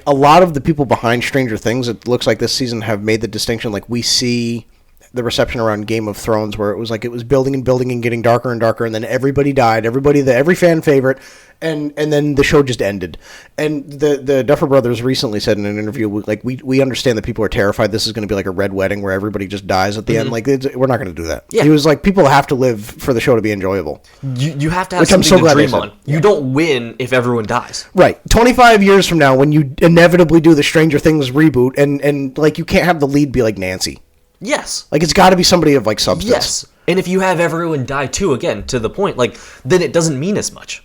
A lot of the people behind Stranger Things, it looks like this season have made the distinction. We see the reception around Game of Thrones, where it was it was building and building and getting darker and darker, and then everybody died, every fan favorite, and then the show just ended. And the Duffer Brothers recently said in an interview, we understand that people are terrified this is going to be a red wedding where everybody just dies at the end. We're not going to do that. Yeah. He was people have to live for the show to be enjoyable. You have to have something to dream on. You don't win if everyone dies. Right. 25 years from now, when you inevitably do the Stranger Things reboot, and you can't have the lead be Nancy. Yes. It's got to be somebody of substance. Yes. And if you have everyone die too, again, to the point, then it doesn't mean as much.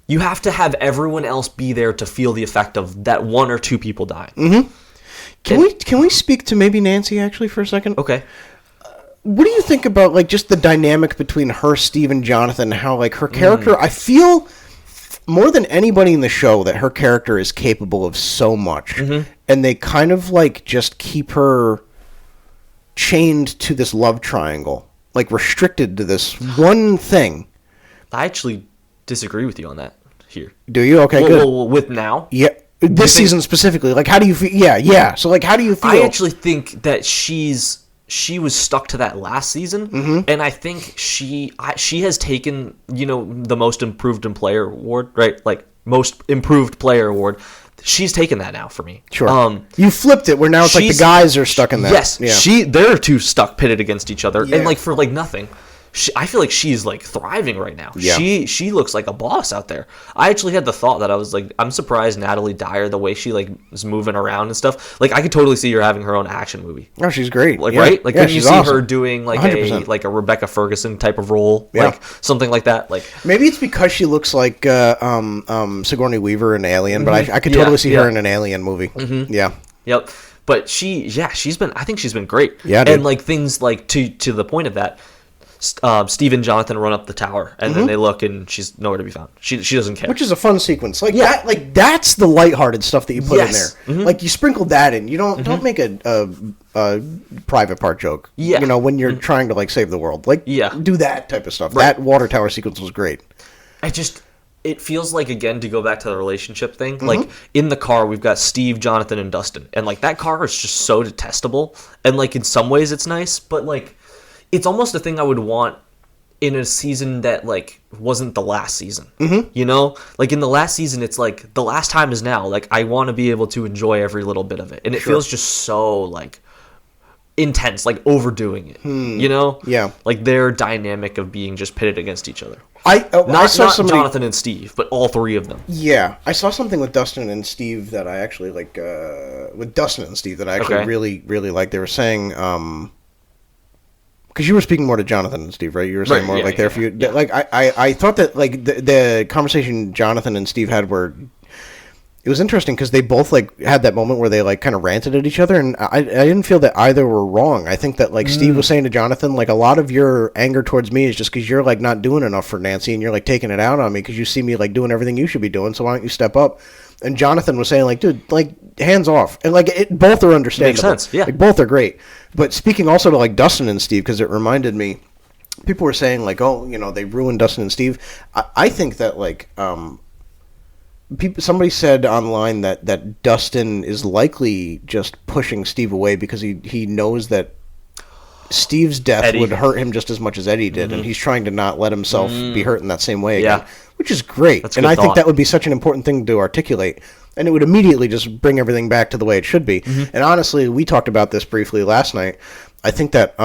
You have to have everyone else be there to feel the effect of that 1 or 2 people dying. Mm-hmm. Can we speak to maybe Nancy actually for a second? Okay. What do you think about just the dynamic between her, Steve, and Jonathan? How her character? I feel more than anybody in the show that her character is capable of so much, and they kind of just keep her chained to this love triangle, restricted to this one thing. I actually disagree with you on that here. Do you? Okay, good. Well, with now? Yeah. This season specifically. How do you feel? Yeah. So, how do you feel? I actually think that she was stuck to that last season, and I think she has taken, the most improved player award, right? Most improved player award. She's taken that now for me. Sure. You flipped it where now it's the guys are stuck in that. Yes. Yeah. They're two stuck pitted against each other, and for nothing. I feel like she's thriving right now. Yeah. She looks like a boss out there. I actually had the thought that I was I'm surprised Natalie Dyer, the way she is moving around and stuff. I could totally see her having her own action movie. Oh, she's great. Right? Couldn't you see awesome. her doing a Rebecca Ferguson type of role? Yeah. Something like that. Maybe it's because she looks like Sigourney Weaver in Alien, but I could totally see her in an Alien movie. Mm-hmm. Yeah. Yep. But I think she's been great. Yeah, dude. And things to the point of that, Steve and Jonathan run up the tower, and then they look, and she's nowhere to be found. She doesn't care. Which is a fun sequence. That's the lighthearted stuff that you put in there. Mm-hmm. You sprinkled that in. You don't make a private part joke. Yeah. When you're trying to save the world. Do that type of stuff. Right. That water tower sequence was great. It feels again, to go back to the relationship thing, in the car we've got Steve, Jonathan, and Dustin, and that car is just so detestable, and in some ways it's nice, but it's almost a thing I would want in a season that wasn't the last season. Mm-hmm. In the last season, it's the last time is now. I want to be able to enjoy every little bit of it, and it feels just so intense, overdoing it. Yeah. Their dynamic of being just pitted against each other. I saw not Jonathan and Steve, but all 3 of them. Yeah, I saw something with Dustin and Steve that I actually really, really liked. They were saying, because you were speaking more to Jonathan and Steve, right? You were saying more there for you. Yeah. I thought that the conversation Jonathan and Steve had where it was interesting because they both like had that moment where they like kind of ranted at each other, and I didn't feel that either were wrong. I think that like Steve was saying to Jonathan, like a lot of your anger towards me is just because you're like not doing enough for Nancy, and you're like taking it out on me because you see me like doing everything you should be doing. So why don't you step up? And Jonathan was saying like, dude, like hands off, and like both are understandable. Makes sense, yeah. Like both are great. But speaking also to like Dustin and Steve, because it reminded me, people were saying like, oh, you know, they ruined Dustin and Steve. I think that like somebody said online that Dustin is likely just pushing Steve away because he knows that Steve's death would hurt him just as much as Eddie did, and he's trying to not let himself be hurt in that same way again, which is great. And I think that would be such an important thing to articulate, and it would immediately just bring everything back to the way it should be. And honestly, we talked about this briefly last night. I think that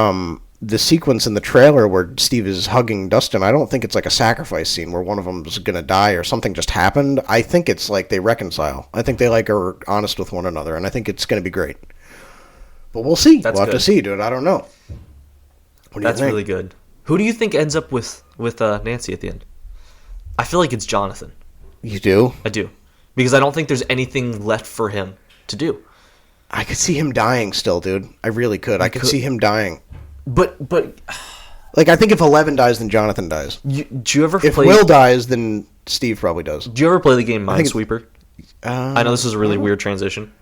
the sequence in the trailer where Steve is hugging Dustin, I don't think it's like a sacrifice scene where one of them is going to die or something just happened. I think it's like they reconcile. I think they like are honest with one another, and I think it's going to be great. But we'll see. We'll have to see, dude. I don't know. That's really good. Who do you think ends up with Nancy at the end? I feel like it's Jonathan. You do? I do. Because I don't think there's anything left for him to do. I could see him dying still, dude. I really could. I could see him dying. But like, I think if 11 dies, then Jonathan dies. Do you ever if Will dies, then Steve probably does. Do you ever play the game Minesweeper? I know this is a really weird transition.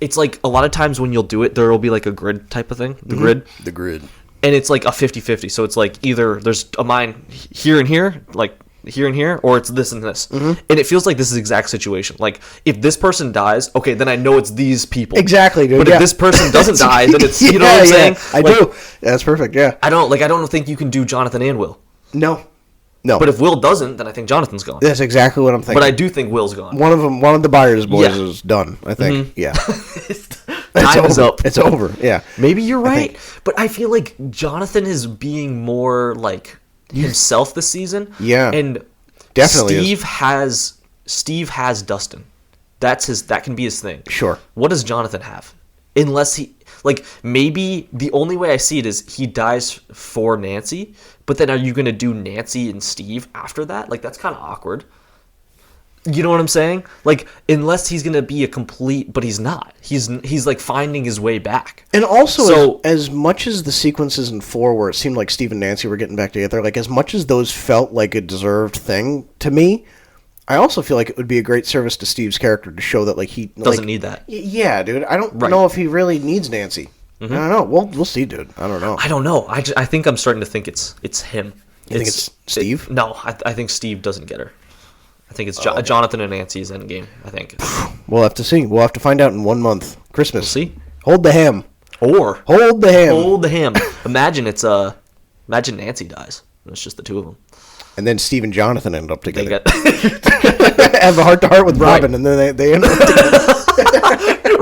It's like a lot of times when you'll do it, there will be like a grid type of thing. The grid. And it's like a 50-50. So it's like either there's a mine here and here, like here and here, or it's this and this. And it feels like this is the exact situation. Like, if this person dies, okay, then I know it's these people. Exactly, dude. But if this person doesn't die, then it's, you know what I'm saying? I do. Yeah, that's perfect, yeah. I don't think you can do Jonathan and Will. No. But if Will doesn't, then I think Jonathan's gone. That's exactly what I'm thinking. But I do think Will's gone. One of the Byers boys is done, I think. Yeah. Time is up. It's over, yeah. Maybe you're right. But I feel like Jonathan is being more like himself this season. Yeah. And definitely Steve has Dustin. That can be his thing. Sure. What does Jonathan have? Unless maybe the only way I see it is he dies for Nancy, but then are you going to do Nancy and Steve after that? Like, that's kind of awkward. You know what I'm saying? Like, unless he's going to be a complete, but he's not. He's like finding his way back. And also, as much as the sequences in 4 where it seemed like Steve and Nancy were getting back together, like as much as those felt like a deserved thing to me, I also feel like it would be a great service to Steve's character to show that like he doesn't need that. Yeah, dude. I don't know if he really needs Nancy. I don't know. We'll see, dude. I don't know. I don't know. I think I'm starting to think it's him. You think it's Steve? No, I think Steve doesn't get her. I think it's Jonathan and Nancy's endgame, I think. We'll have to see. We'll have to find out in 1 month. Christmas. We'll see. Hold the ham. Hold the ham. Imagine Nancy dies. It's just the two of them. And then Steve and Jonathan end up together. Have a heart-to-heart with Robin, and then they end up together.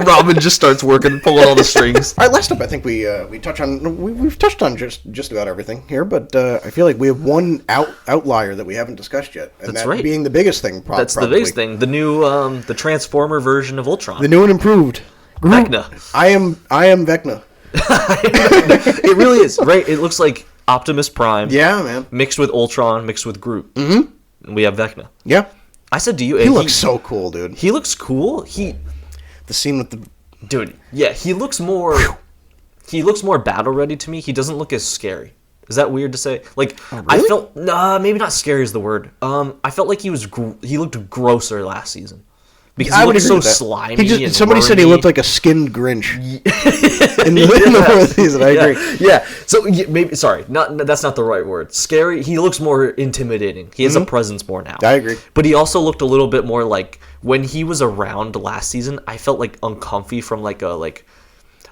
Robin just starts working, pulling all the strings. All right, last up, I think we've touched on just about everything here, but I feel like we have one outlier that we haven't discussed yet, and that's right. Being the biggest thing. That's probably. The biggest thing. The new the Transformer version of Ultron. The new and improved. Vecna. I am Vecna. It really is, right? It looks like Optimus Prime. Yeah, man. Mixed with Ultron, mixed with Groot. And we have Vecna. Yeah. I said to you, he looks so cool, dude. He looks cool. The scene with the dude. Yeah, he looks more. He looks more battle ready to me. He doesn't look as scary. Is that weird to say? Like, really? I felt maybe not scary is the word. I felt like he looked grosser last season. Because he looked so slimy. Somebody said he looked like a skinned Grinch in the fourth season. I agree. Yeah. So maybe that's not the right word. Scary. He looks more intimidating. He has a presence more now. I agree. But he also looked a little bit more like when he was around last season. I felt like uncomfy from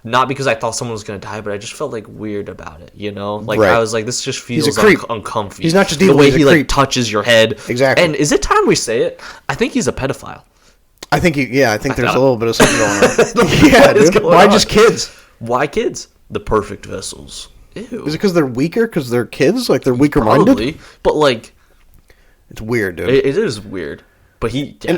not because I thought someone was gonna die, but I just felt like weird about it. You know, like I was like, this just feels uncomfy. He's not just the way he like touches your head. Exactly. And is it time we say it? I think he's a pedophile. I think there's a little bit of something going on. Yeah, dude. Why just kids? Why kids? The perfect vessels. Ew. Is it because they're weaker? Because they're kids? Like they're weaker-minded? Probably. But like, it's weird, dude. It is weird. But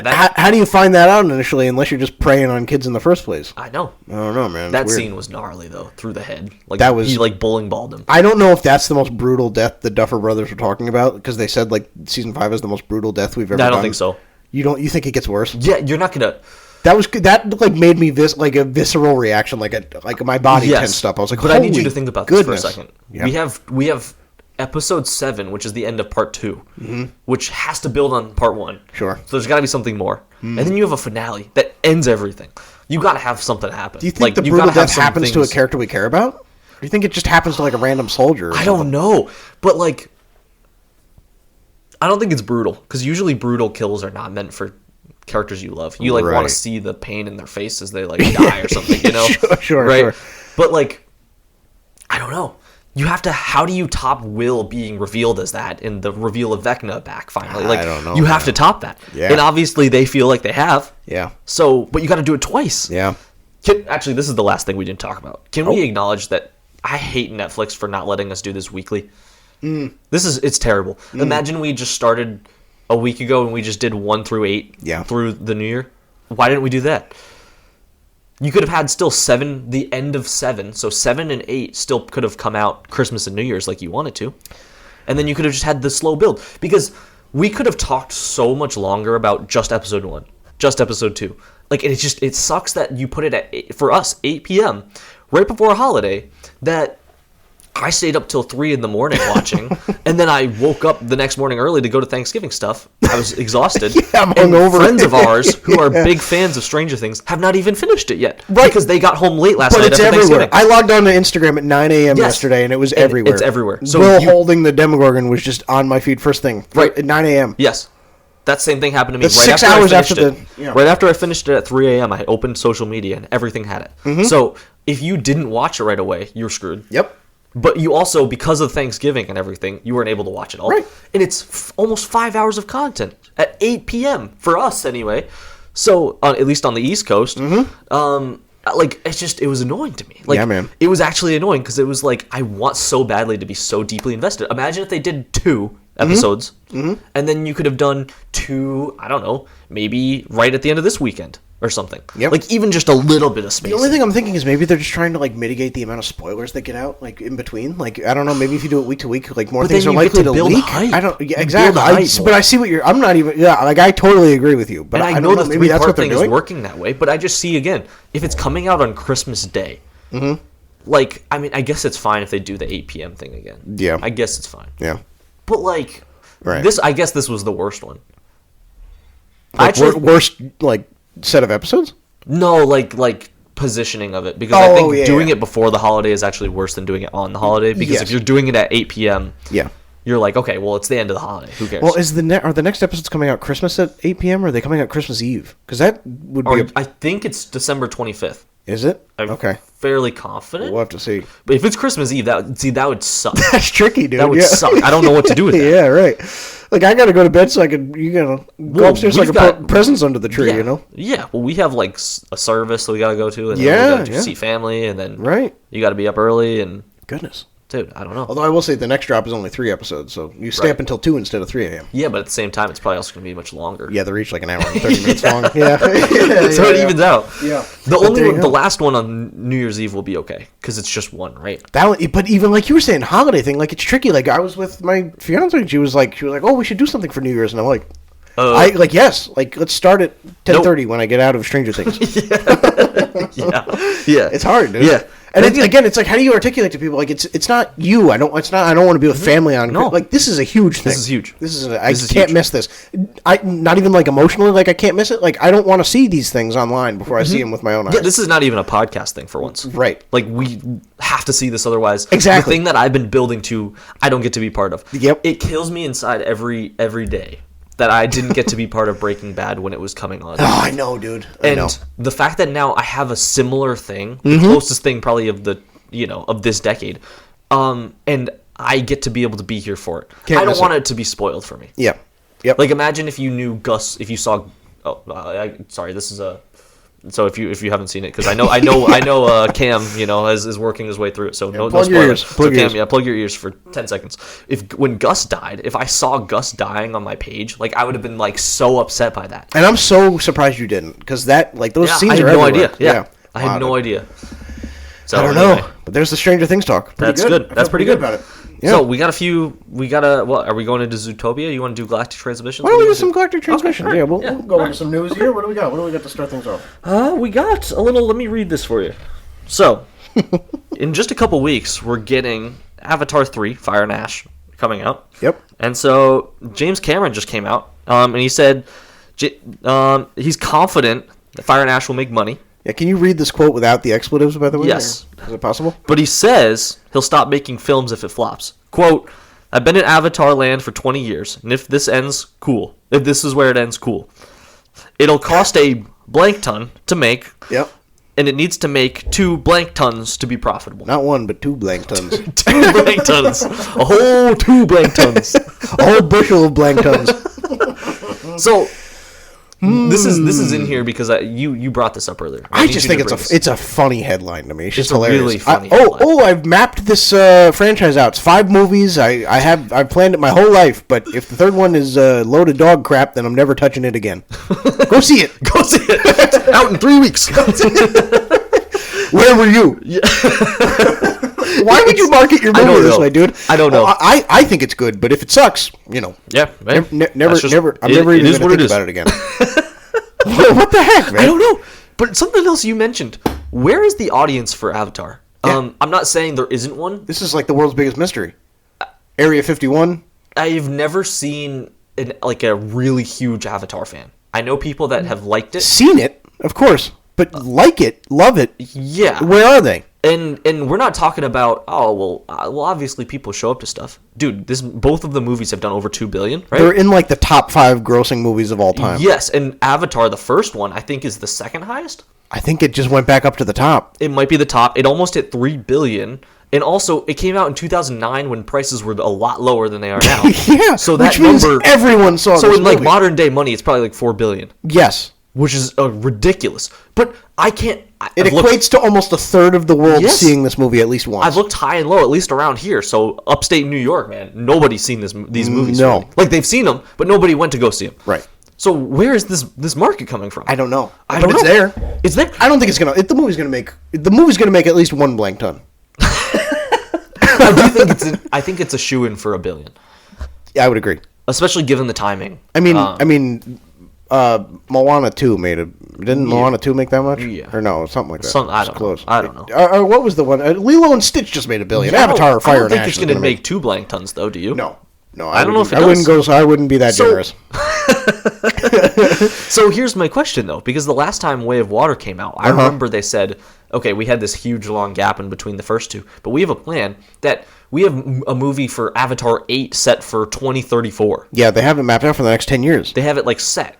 how do you find that out initially unless you're just preying on kids in the first place? I know. I don't know, man. That scene was gnarly though, through the head. Like he bowling balled him. I don't know if that's the most brutal death the Duffer Brothers were talking about because they said like season 5 is the most brutal death we've ever done. I don't think so. You think it gets worse? Yeah, you're not gonna. That like made me like a visceral reaction, like my body tensed up. I was like, but I need you to think about this for a second. Yeah. We have episode 7, which is the end of part 2, which has to build on part 1. Sure. So there's got to be something more, and then you have a finale that ends everything. You got to have something happen. Do you think the brutal death happens to a character we care about? Or do you think it just happens to like a random soldier? I don't know, but like, I don't think it's brutal because usually brutal kills are not meant for characters you love. You like want to see the pain in their face as they like die or something, you know? Sure, right? Sure. But like, I don't know. You have to. How do you top Will being revealed as that in the reveal of Vecna back finally? Like, I don't know. You have to top that. Yeah. And obviously they feel like they have. Yeah. So, but you got to do it twice. Yeah. Actually, this is the last thing we didn't talk about. Can we acknowledge that I hate Netflix for not letting us do this weekly? It's terrible. Imagine we just started a week ago and we just did 1 through 8 through the new year. Why didn't we do that? You could have had still 7, the end of 7. So 7 and 8 still could have come out Christmas and New Year's like you wanted to. And then you could have just had the slow build. Because we could have talked so much longer about just episode 1, just episode 2. Like, it sucks that you put it at, for us, 8 p.m., right before a holiday, that I stayed up till 3 in the morning watching, and then I woke up the next morning early to go to Thanksgiving stuff. I was exhausted. I'm hungover. Friends of ours who are big fans of Stranger Things have not even finished it yet. Right. Because they got home late last night after Thanksgiving. I logged on to Instagram at 9 a.m. yesterday, and it was everywhere. It's everywhere. So Will holding the Demogorgon was just on my feed first thing. Right. At 9 a.m. Yes. That same thing happened to me. That's right 6 hours after Right after I finished it at 3 a.m., I opened social media, and everything had it. So if you didn't watch it right away, you're screwed. Yep. But you also, because of Thanksgiving and everything, you weren't able to watch it all. Right. And it's almost 5 hours of content at 8 p.m. for us anyway. So, at least on the East Coast, like, it was annoying to me. Like, yeah, man. It was actually annoying because it was like, I want so badly to be so deeply invested. Imagine if they did 2 episodes, and then you could have done 2, I don't know, maybe right at the end of this weekend. Or something. Yep. Like, even just a little bit of space. The only thing I'm thinking is maybe they're just trying to, like, mitigate the amount of spoilers that get out, like, in between. Like, I don't know, maybe if you do it week to week, like, more things are likely to leak. Hype. I don't, exactly. But I see what I'm not even, like, I totally agree with you. But and I know the maybe that's what thing is working that way, but I just see, again, if it's coming out on Christmas Day, like, I mean, I guess it's fine if they do the 8 p.m. thing again. Yeah. I guess it's fine. Yeah. But, like, I guess this was the worst one. Like, worst, like, set of episodes? No, like positioning of it, because I think doing it before the holiday is actually worse than doing it on the holiday, because if you're doing it at 8 p.m., you're like, okay, well, it's the end of the holiday. Who cares? Well, are the next episodes coming out Christmas at 8 p.m., or are they coming out Christmas Eve? Because that would be... I think it's December 25th. Is it? I'm fairly confident. We'll have to see. But if it's Christmas Eve, that would suck. That's tricky, dude. That would suck. I don't know what to do with that. Yeah, right. Like, I got to go to bed so I can, go upstairs so I can put presents under the tree, you know? Yeah, well, we have, like, a service that we got to go to, and then we got to see family, and then you got to be up early, and... Goodness. Dude, I don't know. Although I will say the next drop is only 3 episodes, so you stay up until 2 instead of 3 a.m. Yeah, but at the same time, it's probably also going to be much longer. Yeah, they're each like an hour and 30 minutes long. Yeah. So it evens out. Yeah. The last one on New Year's Eve will be okay, because it's just one, right? But even like you were saying, holiday thing, like, it's tricky. Like, I was with my fiance, and she was like, oh, we should do something for New Year's, and I'm like, yes, like, let's start at 10:30 when I get out of Stranger Things. Yeah. It's hard, dude. Yeah. And it's like, how do you articulate to people? Like, it's not you. I don't want to be with family on. No. Like, this is a huge thing. This is huge. I can't miss this. Not even like emotionally, like, I can't miss it. Like, I don't want to see these things online before I see them with my own eyes. Yeah, this is not even a podcast thing for once. Right. Like, we have to see this otherwise. Exactly. The thing that I've been building to, I don't get to be part of. Yep. It kills me inside every day that I didn't get to be part of Breaking Bad when it was coming on. Oh, I know, dude. And the fact that now I have a similar thing, the closest thing probably of this decade, and I get to be able to be here for it. I don't want it to be spoiled for me. Yeah. Yep. Like, imagine if you knew Gus, if you saw. Sorry, this is a. So if you haven't seen it, because I know Cam, is working his way through it. So no spoilers. Plug your ears for 10 seconds. When Gus died, if I saw Gus dying on my page, like, I would have been, like, so upset by that. And I'm so surprised you didn't, because that, like, those scenes are everywhere. I had no idea. Yeah. I had no idea. So I don't know, but there's the Stranger Things talk. That's good. That's pretty good about it. So we got what, are we going into Zootopia? You want to do Galactic Transmissions? Why don't we do some Galactic Transmissions? Okay, we'll go into some news here. What do we got? What do we got to start things off? We got a little, let me read this for you. So, in just a couple weeks, we're getting Avatar 3, Fire and Ash, coming out. Yep. And so, James Cameron just came out, and he said he's confident that Fire and Ash will make money. Yeah, can you read this quote without the expletives, by the way? Yes. Is it possible? But he says he'll stop making films if it flops. Quote, I've been in Avatar land for 20 years, and if this ends, cool. If this is where it ends, cool. It'll cost a blank ton to make. Yep. And it needs to make 2 blank tons to be profitable. Not 1, but 2 blank tons. 2 blank tons. A whole 2 blank tons. A whole bushel of blank tons. So... This is in here because you brought this up earlier. I just think it's a funny headline to me. It's just hilarious. Really funny headline. I've mapped this franchise out. It's 5 movies. I've planned it my whole life. But if the third one is a load of dog crap, then I'm never touching it again. Go see it. Go see it. Out in 3 weeks. Where were you? Yeah. Why would you market your movie this way, dude? I don't know. I think it's good, but if it sucks, Yeah, man. I'm never even going to think about it again. What the heck, man? I don't know. But something else you mentioned. Where is the audience for Avatar? Yeah. I'm not saying there isn't one. This is like the world's biggest mystery. Area 51. I've never seen a really huge Avatar fan. I know people that have liked it. Seen it, of course. But like it, love it. Yeah. Where are they? And we're not talking about well obviously people show up to stuff, dude. Both of the movies have done over $2 billion, right? They're in like the top 5 grossing movies of all time. Yes, and Avatar, the first one, I think is the second highest. I think it just went back up to the top. It might be the top. It almost hit $3 billion, and also it came out in 2009 when prices were a lot lower than they are now. Yeah, so that which means number everyone saw. So this in movie. like modern day money, it's probably like $4 billion. Yes. Which is ridiculous. But I can't... It equates to almost a third of the world seeing this movie at least once. I've looked high and low, at least around here. So upstate New York, man, nobody's seen these movies. No. Really. Like, they've seen them, but nobody went to go see them. Right. So where is this market coming from? I don't know. But it's there. It's there. I don't think it's going to... The movie's going to make at least 1 blank ton. I think it's a shoo-in for $1 billion. Yeah, I would agree. Especially given the timing. I mean... Moana 2 made a... Didn't Moana 2 make that much? Yeah. Or no, something like that. I don't know. What was the one? Lilo and Stitch just made $1 billion. Avatar, Fire and Ash. I don't think it's going to make 2 blank tons, though, do you? No. I don't know if it does. I wouldn't be that generous. So here's my question, though, because the last time Way of Water came out, I remember they said, okay, we had this huge long gap in between the first 2, but we have a plan that we have a movie for Avatar 8 set for 2034. Yeah, they have it mapped out for the next 10 years. They have it, set.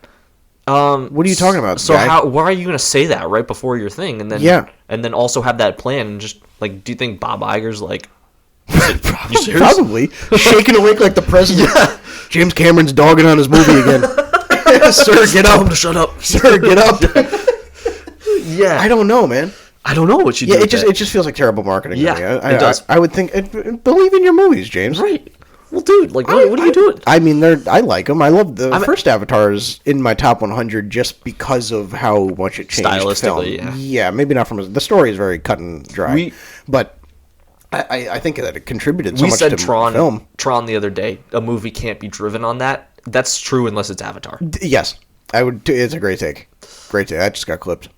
What are you talking about? So why are you going to say that right before your thing, and then also have that plan and just do you think Bob Iger's you serious? Probably shaking awake like the president. Yeah. James Cameron's dogging on his movie again. Sir, get up! Tell him to shut up. Sir, get up! Yeah, I don't know, man. I don't know what you do. Yeah, it just feels like terrible marketing. Yeah, it does. I would think believe in your movies, James. Right. Well, dude, what are you doing? I mean, I like them. I love the first Avatar is in my top 100 just because of how much it changed stylistically. Film. Yeah, maybe not from the story is very cut and dry, but I think that it contributed so much to film. Tron the other day, a movie can't be driven on that. That's true unless it's Avatar. Yes, I would. It's a great take. Great take. I just got clipped.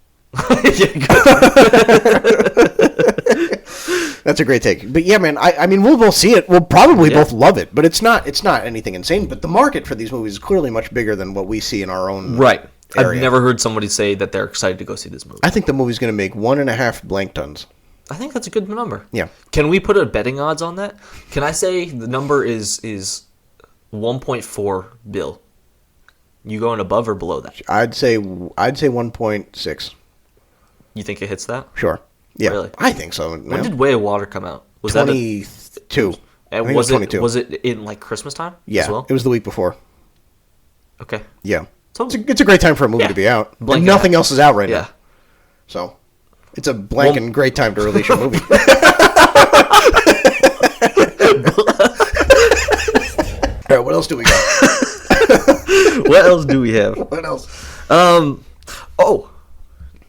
That's a great take. But yeah, man, I mean, we'll both see it. We'll probably both love it, but it's not anything insane. But the market for these movies is clearly much bigger than what we see in our own area. I've never heard somebody say that they're excited to go see this movie. I think the movie's going to make 1.5 blank tons. I think that's a good number. Yeah. Can we put a betting odds on that? Can I say the number is 1.4 bill? You going above or below that? I'd say 1.6. You think it hits that? Sure. Yeah. Really? I think so. When did Way of Water come out? Was 22. And was it 22. Was it in Christmas time? Yeah. As well? It was the week before. Okay. Yeah. So it's a great time for a movie to be out. And nothing else is out right now. So it's a blank and great time to release your movie. All right, what else do we got? What else do we have? What else?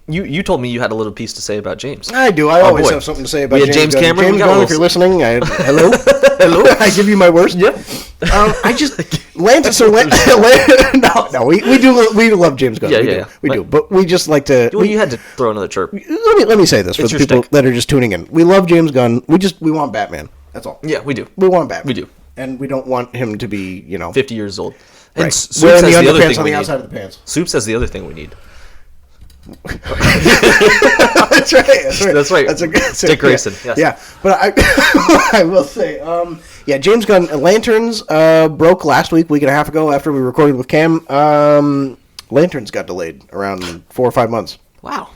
You told me you had a little piece to say about James. I do. I always have something to say about James Gunn. Cameron. James Gunn, if you're listening, hello, hello. I give you my worst. Yep. I just Lantern. No, we love James Gunn. Yeah. We do. But we just like to. Well, you had to throw another chirp. Let me say this for the people that are just tuning in. We love James Gunn. We want Batman. That's all. Yeah, we do. We want Batman. We do. And we don't want him to be 50 years old. And right. Soup says the other thing on we the need. outside of the pants. Soup says the other thing we need. That's right. That's Dick Grayson. Yes. Yeah, but I will say, James Gunn Lanterns broke last week and a half ago after we recorded with Cam. Lanterns got delayed around 4 or 5 months. Wow.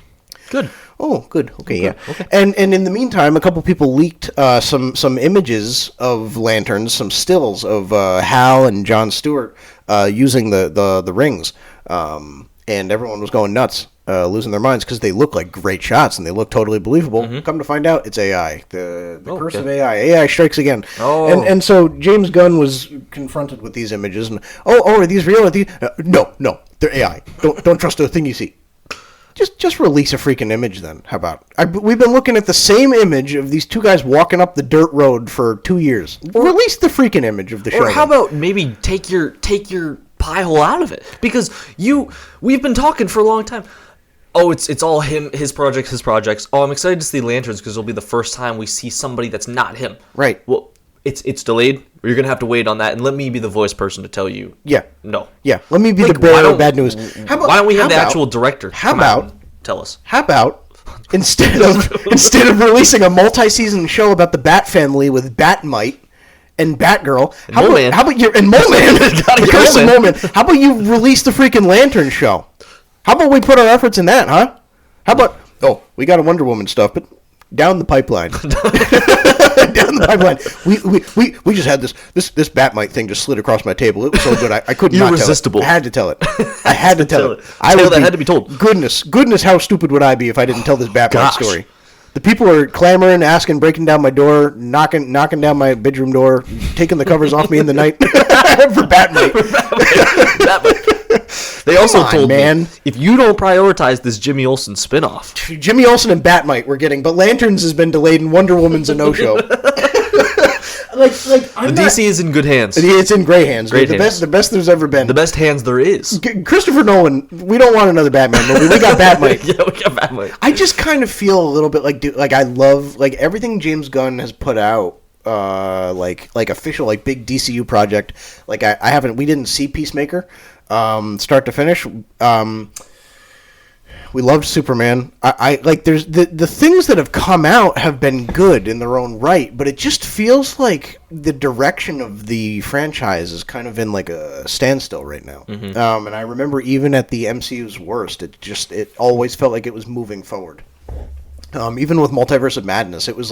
Good. Oh, good. Okay, yeah. Okay. And in the meantime, a couple people leaked some images of Lanterns, some stills of Hal and Jon Stewart using the rings, and everyone was going nuts. Losing their minds because they look like great shots and they look totally believable. Mm-hmm. Come to find out, it's AI. The curse of AI. AI strikes again. Oh. And so James Gunn was confronted with these images and are these real? Are these no, they're AI. Don't trust a thing you see. Just release a freaking image then. How about? We've been looking at the same image of these two guys walking up the dirt road for 2 years. Release the freaking image of the show. Or how about maybe take your pie hole out of it? Because we've been talking for a long time. Oh, it's all him, his projects. Oh, I'm excited to see Lanterns because it'll be the first time we see somebody that's not him. Right. Well, it's delayed. You're going to have to wait on that, and let me be the voice person to tell you. Yeah. No. Yeah. Let me be the bearer of bad news. Why don't we have the actual director come out and tell us? How about instead of releasing a multi-season show about the Bat family with Batmite and Batgirl, how about you and Mole Man? The Curse of Mole Man. How about you release the freaking Lantern show? How about we put our efforts in that, huh? How about we got a Wonder Woman stuff, but down the pipeline. Down the pipeline. We just had this Batmite thing just slid across my table. It was so good I couldn't not irresistible. tell it. I had to tell it. I had to tell it. That had to be told. Goodness, how stupid would I be if I didn't tell this Batmite story? The people are clamoring, asking, breaking down my door, knocking down my bedroom door, taking the covers off me in the night for Batmite. They also told me, if you don't prioritize this Jimmy Olsen spinoff. Jimmy Olsen and Batmite we're getting, but Lanterns has been delayed and Wonder Woman's a no-show. DC is in good hands. It's in great hands. The best there's ever been. The best hands there is. Christopher Nolan, we don't want another Batman movie. We got Batmite. Yeah, we got Batmite. I just kind of feel a little bit like I love everything James Gunn has put out. Official big DCU project. We didn't see Peacemaker. Start to finish. We loved Superman. There's the things that have come out have been good in their own right, but it just feels like the direction of the franchise is kind of in a standstill right now. Mm-hmm. And I remember even at the MCU's worst, it always felt like it was moving forward. Even with Multiverse of Madness, it was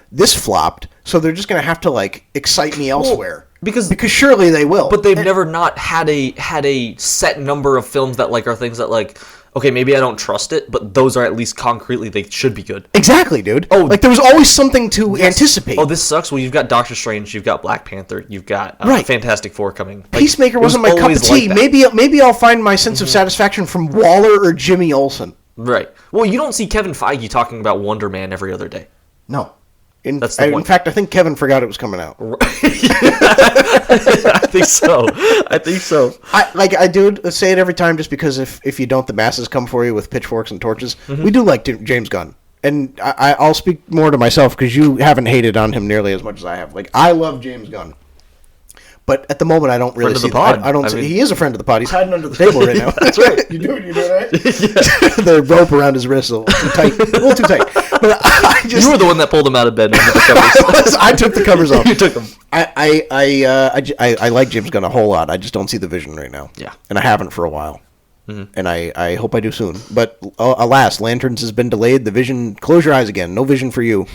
this flopped, so they're just gonna have to excite me elsewhere. Because surely they will. But they've never not had a set number of films that are things that okay, maybe I don't trust it, but those are at least concretely they should be good. Exactly, dude. Oh, there was always something to anticipate. Oh, this sucks. Well, you've got Doctor Strange, you've got Black Panther, you've got Fantastic Four coming. Peacemaker wasn't my cup of tea. Maybe I'll find my sense of satisfaction from Waller or Jimmy Olsen. Right. Well, you don't see Kevin Feige talking about Wonder Man every other day. No. In fact, I think Kevin forgot it was coming out. I think so. I do say it every time just because if you don't, the masses come for you with pitchforks and torches. Mm-hmm. We do like James Gunn. And I'll speak more to myself because you haven't hated on him nearly as much as I have. I love James Gunn. But at the moment, I don't really see. He is a friend of the pod. He's hiding under the table right now. That's right. You doing right? Yeah. The rope around his wrist a little too tight. But you were the one that pulled him out of bed and put the covers. I took the covers off. You took them. I like James Gunn a whole lot. I just don't see the vision right now. Yeah. And I haven't for a while. Mm-hmm. And I hope I do soon. But alas, Lanterns has been delayed. The vision. Close your eyes again. No vision for you.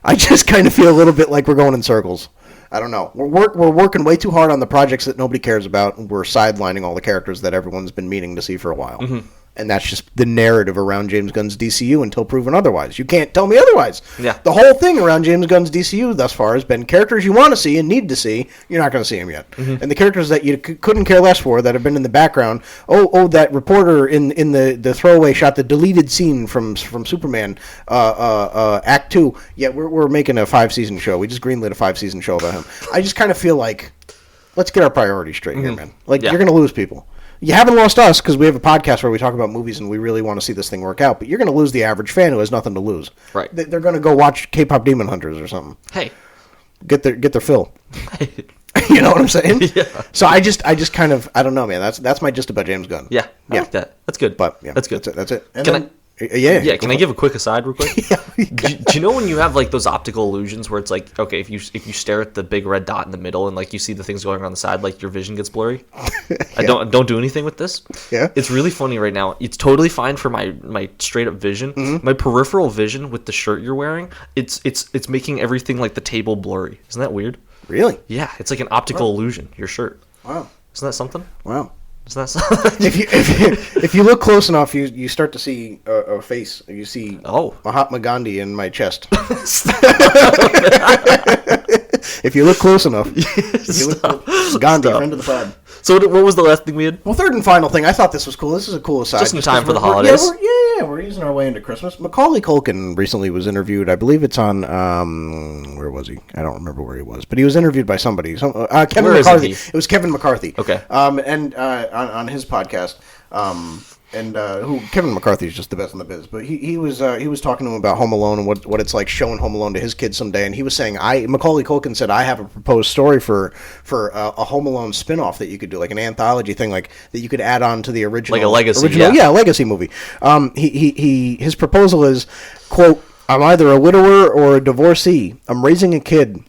I just kind of feel a little bit like we're going in circles. I don't know. We're working way too hard on the projects that nobody cares about, and we're sidelining all the characters that everyone's been meaning to see for a while. Mm-hmm. And that's just the narrative around James Gunn's DCU until proven otherwise. You can't tell me otherwise. Yeah. The whole thing around James Gunn's DCU thus far has been characters you want to see and need to see. You're not going to see them yet. Mm-hmm. And the characters that you couldn't care less for that have been in the background. Oh, that reporter in the throwaway shot, the deleted scene from Superman, Act 2. Yeah, we're making a 5-season show. We just greenlit a 5-season show about him. I just kind of feel like, let's get our priorities straight here, man. Like, you're going to lose people. You haven't lost us because we have a podcast where we talk about movies and we really want to see this thing work out. But you're going to lose the average fan who has nothing to lose. Right. They're going to go watch K-pop Demon Hunters or something. Hey, get their fill. You know what I'm saying? Yeah. So I just kind of, I don't know, man. That's my gist about James Gunn. Yeah. I like that. That's good. But yeah, that's good. That's it. And Can Yeah. Can I give a quick aside real quick? Yeah. Do you know when you have like those optical illusions where it's like, okay, if you stare at the big red dot in the middle and like you see the things going on the side, like your vision gets blurry? Yeah. I don't do anything with this. Yeah. It's really funny right now. It's totally fine for my straight up vision. Mm-hmm. My peripheral vision with the shirt you're wearing, it's making everything like the table blurry. Isn't that weird? Really? Yeah, it's like an optical illusion, your shirt. Wow. Isn't that something? Wow. Isn't that something? if you look close enough, you start to see a face. You see Mahatma Gandhi in my chest. If you look close enough. Gandhi, friend of the pod. So what was the last thing we had? Well, third and final thing. I thought this was cool. This is a cool aside. Just in time for the holidays. We're easing our way into Christmas. McCauley Culkin recently was interviewed. I believe it's on, where was he? I don't remember where he was. But he was interviewed by somebody. Kevin McCarthy. It was Kevin McCarthy. Okay. And on his podcast, who Kevin McCarthy is just the best in the biz, but he was talking to him about Home Alone and what it's like showing Home Alone to his kids someday, and he was saying Macaulay Culkin said I have a proposed story for a Home Alone spinoff that you could do, like an anthology thing, like that you could add on to the original, like a legacy, a legacy movie. His proposal is, quote, I'm either a widower or a divorcee. I'm raising a kid.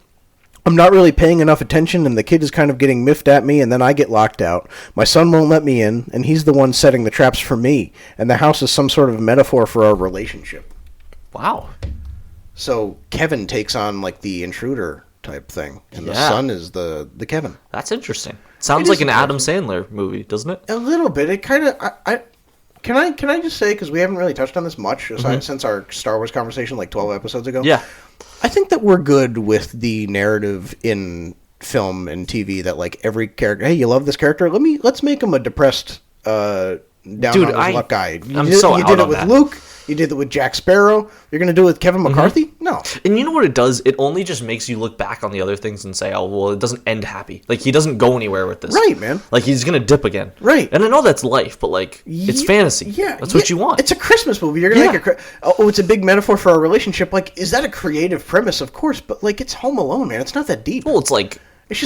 I'm not really paying enough attention, and the kid is kind of getting miffed at me, and then I get locked out. My son won't let me in, and he's the one setting the traps for me, and the house is some sort of metaphor for our relationship. Wow. So Kevin takes on, like, the intruder type thing, and the son is the Kevin. That's interesting. Sounds like an Adam Sandler movie, doesn't it? A little bit. It kind of... Can I just say, because we haven't really touched on this much since our Star Wars conversation like 12 episodes ago. Yeah. I think that we're good with the narrative in film and TV that like every character, hey, you love this character? Let's make him a depressed, down on his luck guy. You did it with Luke. You did it with Jack Sparrow. You're going to do it with Kevin McCarthy? Mm-hmm. No. And you know what it does? It only just makes you look back on the other things and say, oh, well, it doesn't end happy. Like, he doesn't go anywhere with this. Right, man. Like, he's going to dip again. Right. And I know that's life, but, like, it's fantasy. Yeah. That's what you want. It's a Christmas movie. You're going to make it's a big metaphor for our relationship. Like, is that a creative premise? Of course. But, like, it's Home Alone, man. It's not that deep. Well, it's like...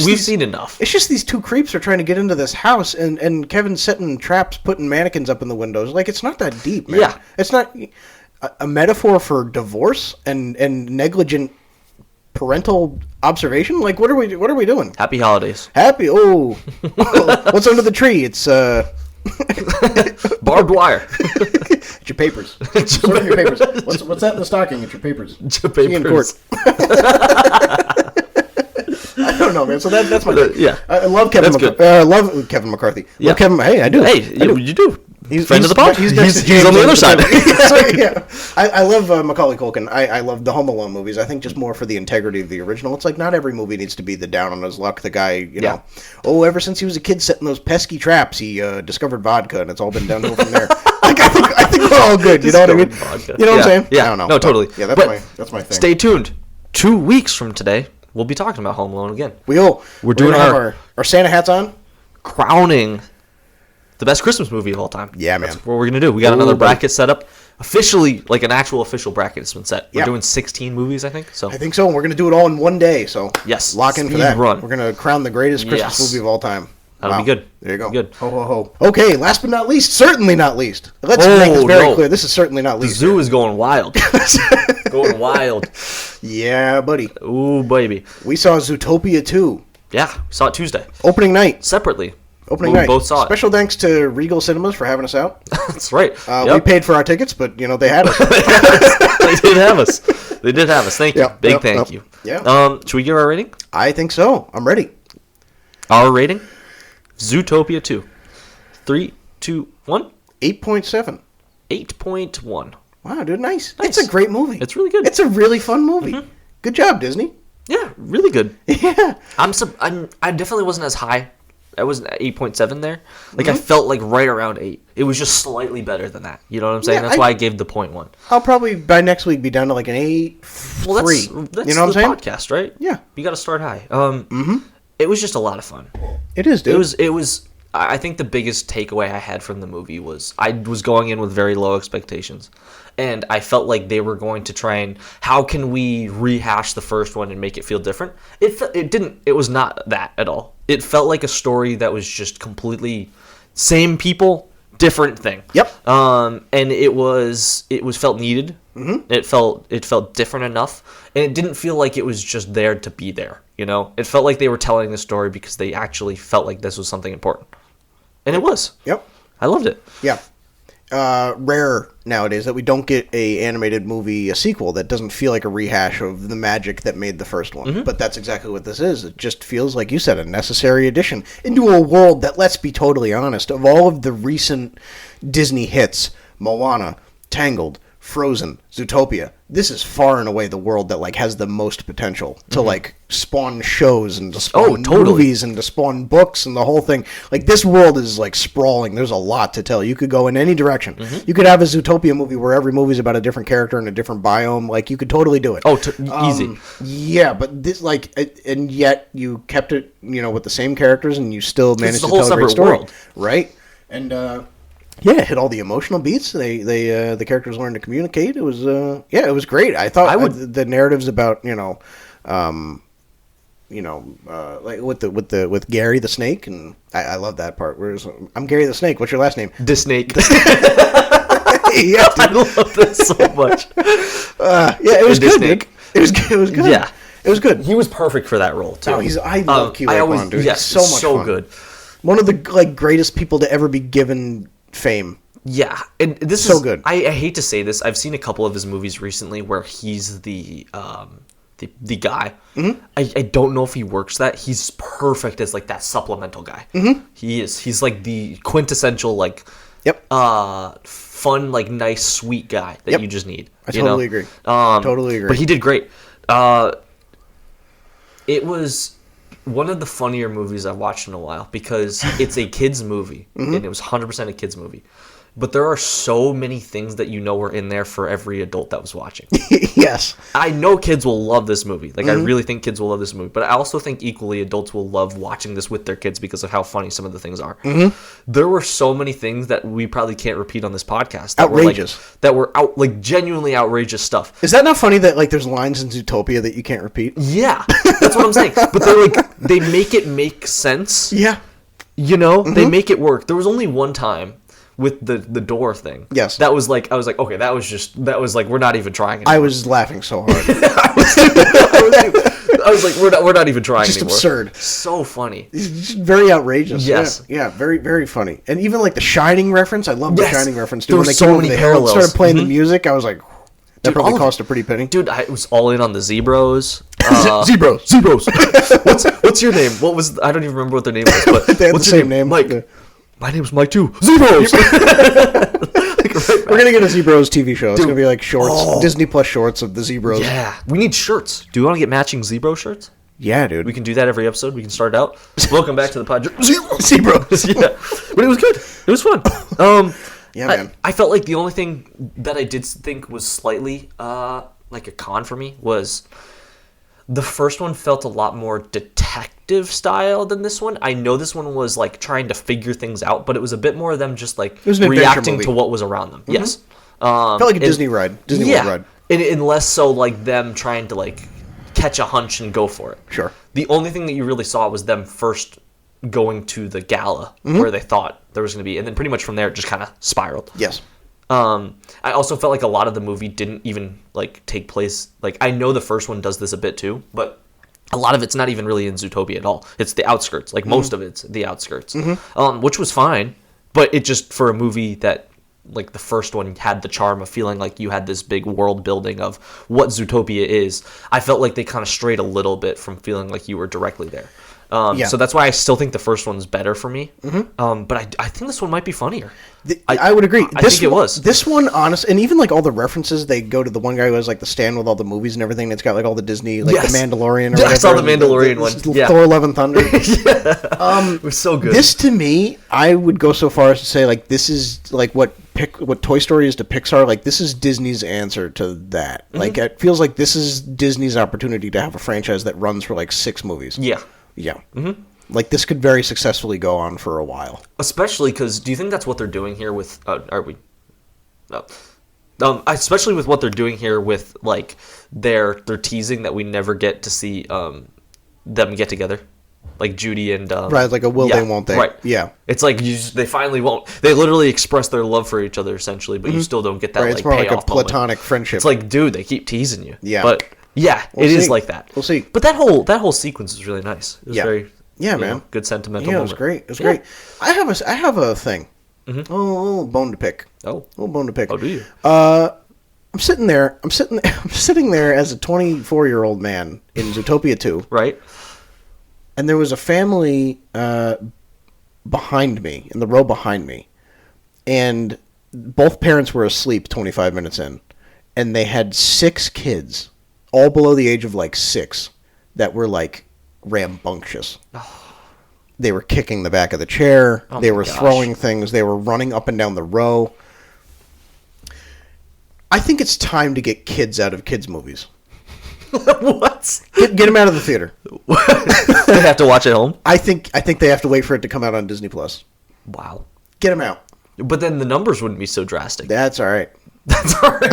We've seen enough. It's just these two creeps are trying to get into this house, and Kevin's setting traps, putting mannequins up in the windows. Like, it's not that deep, man. Yeah. It's not a metaphor for divorce and negligent parental observation. Like, what are we doing? Happy holidays. Happy. Oh, what's under the tree? It's barbed wire. It's your papers. Sort of your papers. What's that in the stocking? It's your papers. It's your papers. In court. I don't know, man. So that's my thing. Yeah. I love Kevin McCarthy. Love Kevin McCarthy. Yeah. Love Kevin. Hey, I do. Hey, you do. He's friend of the pod. He's on the other side. Yeah. I love Macaulay Culkin. I love the Home Alone movies. I think just more for the integrity of the original. It's like not every movie needs to be the down on his luck. The guy, you know, ever since he was a kid setting those pesky traps, he discovered vodka, and it's all been downhill from there. Like I think we're all good. You know what I mean? Vodka. You know what I'm saying? Yeah. I don't know. No, totally. Yeah, that's my thing. Stay tuned. 2 weeks from today, we'll be talking about Home Alone again. We're doing our Santa hats on, crowning the best Christmas movie of all time. Yeah, man. That's what we're gonna do. We got another bracket set up. Officially, like an actual official bracket has been set. We're doing 16 movies, I think. So I think so. And we're gonna do it all in one day. So yes, lock in for that. Run. We're gonna crown the greatest Christmas movie of all time. That'll be good. There you go. Good. Ho, ho, ho. Okay, last but not least, certainly not least. Let's make this very clear. This is certainly not least. The zoo is going wild. Going wild. Yeah, buddy. Ooh, baby. We saw Zootopia 2. Yeah, we saw it Tuesday. Opening night. Separately. Opening night. We both saw it. Special thanks to Regal Cinemas for having us out. That's right. We paid for our tickets, but, you know, they had us. They did have us. They did have us. Thank you. Big thank you. Yeah. Should we give our rating? I think so. I'm ready. Our rating? Zootopia 2. 3, 2, 1. 8.7. 8.1. Wow, dude, nice. It's a great movie. It's really good. It's a really fun movie. Mm-hmm. Good job, Disney. Yeah, really good. Yeah. I definitely wasn't as high. I wasn't at 8.7 there. Like, I felt like right around 8. It was just slightly better than that. You know what I'm saying? That's why I gave the 0.1. I'll probably, by next week, be down to like an 8, 3. Well, that's you know what I'm saying? podcast, right? Yeah. You got to start high. It was just a lot of fun. It is, dude. It was. I think the biggest takeaway I had from the movie was I was going in with very low expectations. And I felt like they were going to try and, how can we rehash the first one and make it feel different? It didn't. It was not that at all. It felt like a story that was just completely same people, different thing. Yep. And it felt needed. Mm-hmm. It felt different enough, and it didn't feel like it was just there to be there. You know, it felt like they were telling the story because they actually felt like this was something important, and it was. Yep. I loved it. Yeah. Rare nowadays that we don't get a sequel that doesn't feel like a rehash of the magic that made the first one. Mm-hmm. But that's exactly what this is. It just feels, like you said, a necessary addition into a world that, let's be totally honest, of all of the recent Disney hits, Moana, Tangled, Frozen, Zootopia, this is far and away the world that like has the most potential to like spawn shows and to spawn movies and to spawn books and the whole thing. Like, this world is like sprawling. There's a lot to tell. You could go in any direction. Mm-hmm. You could have a Zootopia movie where every movie's about a different character in a different biome. Like, you could totally do it. Easy. Yeah, but this and yet you kept it, with the same characters, and you still managed to tell a great story, world. Right? And yeah, it hit all the emotional beats. The characters learned to communicate. It was it was great. I thought the narratives about like with Gary the Snake, and I love that part. I'm Gary the Snake. What's your last name? The Snake. Yeah, I love this so much. It was good. Dude. It was good. Yeah, it was good. He was perfect for that role too. Oh, I love Kiwi Kwan, dude. Yes, he's so fun. Good. One of the greatest people to ever be given fame. Yeah, and this is so good. I hate to say this. I've seen a couple of his movies recently where he's the guy. Mm-hmm. I don't know if he works that. He's perfect as like that supplemental guy. Mm-hmm. He is. He's like the quintessential fun, like nice, sweet guy that you just need. I totally agree. Totally agree. But he did great. It was one of the funnier movies I've watched in a while because it's a kids movie, and it was 100% a kids movie. But there are so many things that were in there for every adult that was watching. Yes. I know kids will love this movie. Like, I really think kids will love this movie. But I also think equally adults will love watching this with their kids because of how funny some of the things are. Mm-hmm. There were so many things that we probably can't repeat on this podcast. Outrageous. That were genuinely outrageous stuff. Is that not funny that, there's lines in Zootopia that you can't repeat? Yeah. That's what I'm saying. But they make it make sense. Yeah. They make it work. There was only one time with the door thing. Yes. That was like, I was like, okay, that was like, we're not even trying anymore. I was laughing so hard. I was like, we're not even trying just anymore. Just absurd. So funny. It's just very outrageous. Yes. Yeah, very, very funny. And even the Shining reference, I love the Shining reference. Dude, there were so many parallels. Started playing the music, I was like, that probably cost a pretty penny. Dude, I was all in on the Zebros. Zebros. What's your name? I don't even remember what their name was. But they had the same name. Mike. Yeah. My name's Mike too. Zebros. We're gonna get a Zebros TV show. It's gonna be like shorts, Disney Plus shorts of the Zebros. Yeah, we need shirts. Do you want to get matching Zebro shirts? Yeah, dude. We can do that every episode. We can start out. Welcome back to the podcast. Zebros. Yeah, but it was good. It was fun. Yeah, man. I felt like the only thing that I did think was slightly like a con for me was the first one felt a lot more detective style than this one. I know this one was like trying to figure things out, but it was a bit more of them just like reacting to what was around them. Mm-hmm. Yes. Felt like a Disney ride. Disney World ride. And less so like them trying to like catch a hunch and go for it. Sure. The only thing that you really saw was them first going to the gala where they thought there was going to be, and then pretty much from there it just kind of spiraled. Yes. I also felt like a lot of the movie didn't even like take place. Like, I know the first one does this a bit too, but a lot of it's not even really in Zootopia at all. It's the outskirts. Like, most of it's the outskirts, which was fine. But it just, for a movie that, like, the first one had the charm of feeling like you had this big world building of what Zootopia is, I felt like they kind of strayed a little bit from feeling like you were directly there. So that's why I still think the first one's better for me. But I think this one might be funnier. I would agree. I think it was. This one, honest, and even like all the references, they go to the one guy who has like the stand with all the movies and everything. It's got like all the Disney, like the Mandalorian. Or whatever. I saw the Mandalorian one. Thor: Love and Thunder. It was so good. This to me, I would go so far as to say like this is like what Toy Story is to Pixar. Like this is Disney's answer to that. Like it feels like this is Disney's opportunity to have a franchise that runs for like 6 movies. Yeah. Like this could very successfully go on for a while. Especially because, do you think that's what they're doing here with? Especially with what they're doing here with like they're teasing that we never get to see them get together, like Judy and right, like a will they won't they? Right, yeah. It's like they finally won't. They literally express their love for each other essentially, but you still don't get that. Right, it's more like a platonic friendship. It's like, dude, they keep teasing you. Yeah, but yeah, it is like that. We'll see. But that whole sequence is really nice. It was very. Yeah, man. Good sentimental moment. It was great. It was great. I have a thing. A little bone to pick. Oh. A little bone to pick. Oh, do you? I'm sitting there as a 24-year-old man in Zootopia 2. Right. And there was a family behind me, in the row behind me. And both parents were asleep 25 minutes in. And they had 6 kids, all below the age of like 6, that were like rambunctious. They were kicking the back of the chair. They were throwing things. They were running up and down the row. I think it's time to get kids out of kids' movies. What? Get them out of the theater. They have to watch at home? I think they have to wait for it to come out on Disney Plus. Wow. Get them out. But then the numbers wouldn't be so drastic. That's all right. That's all right.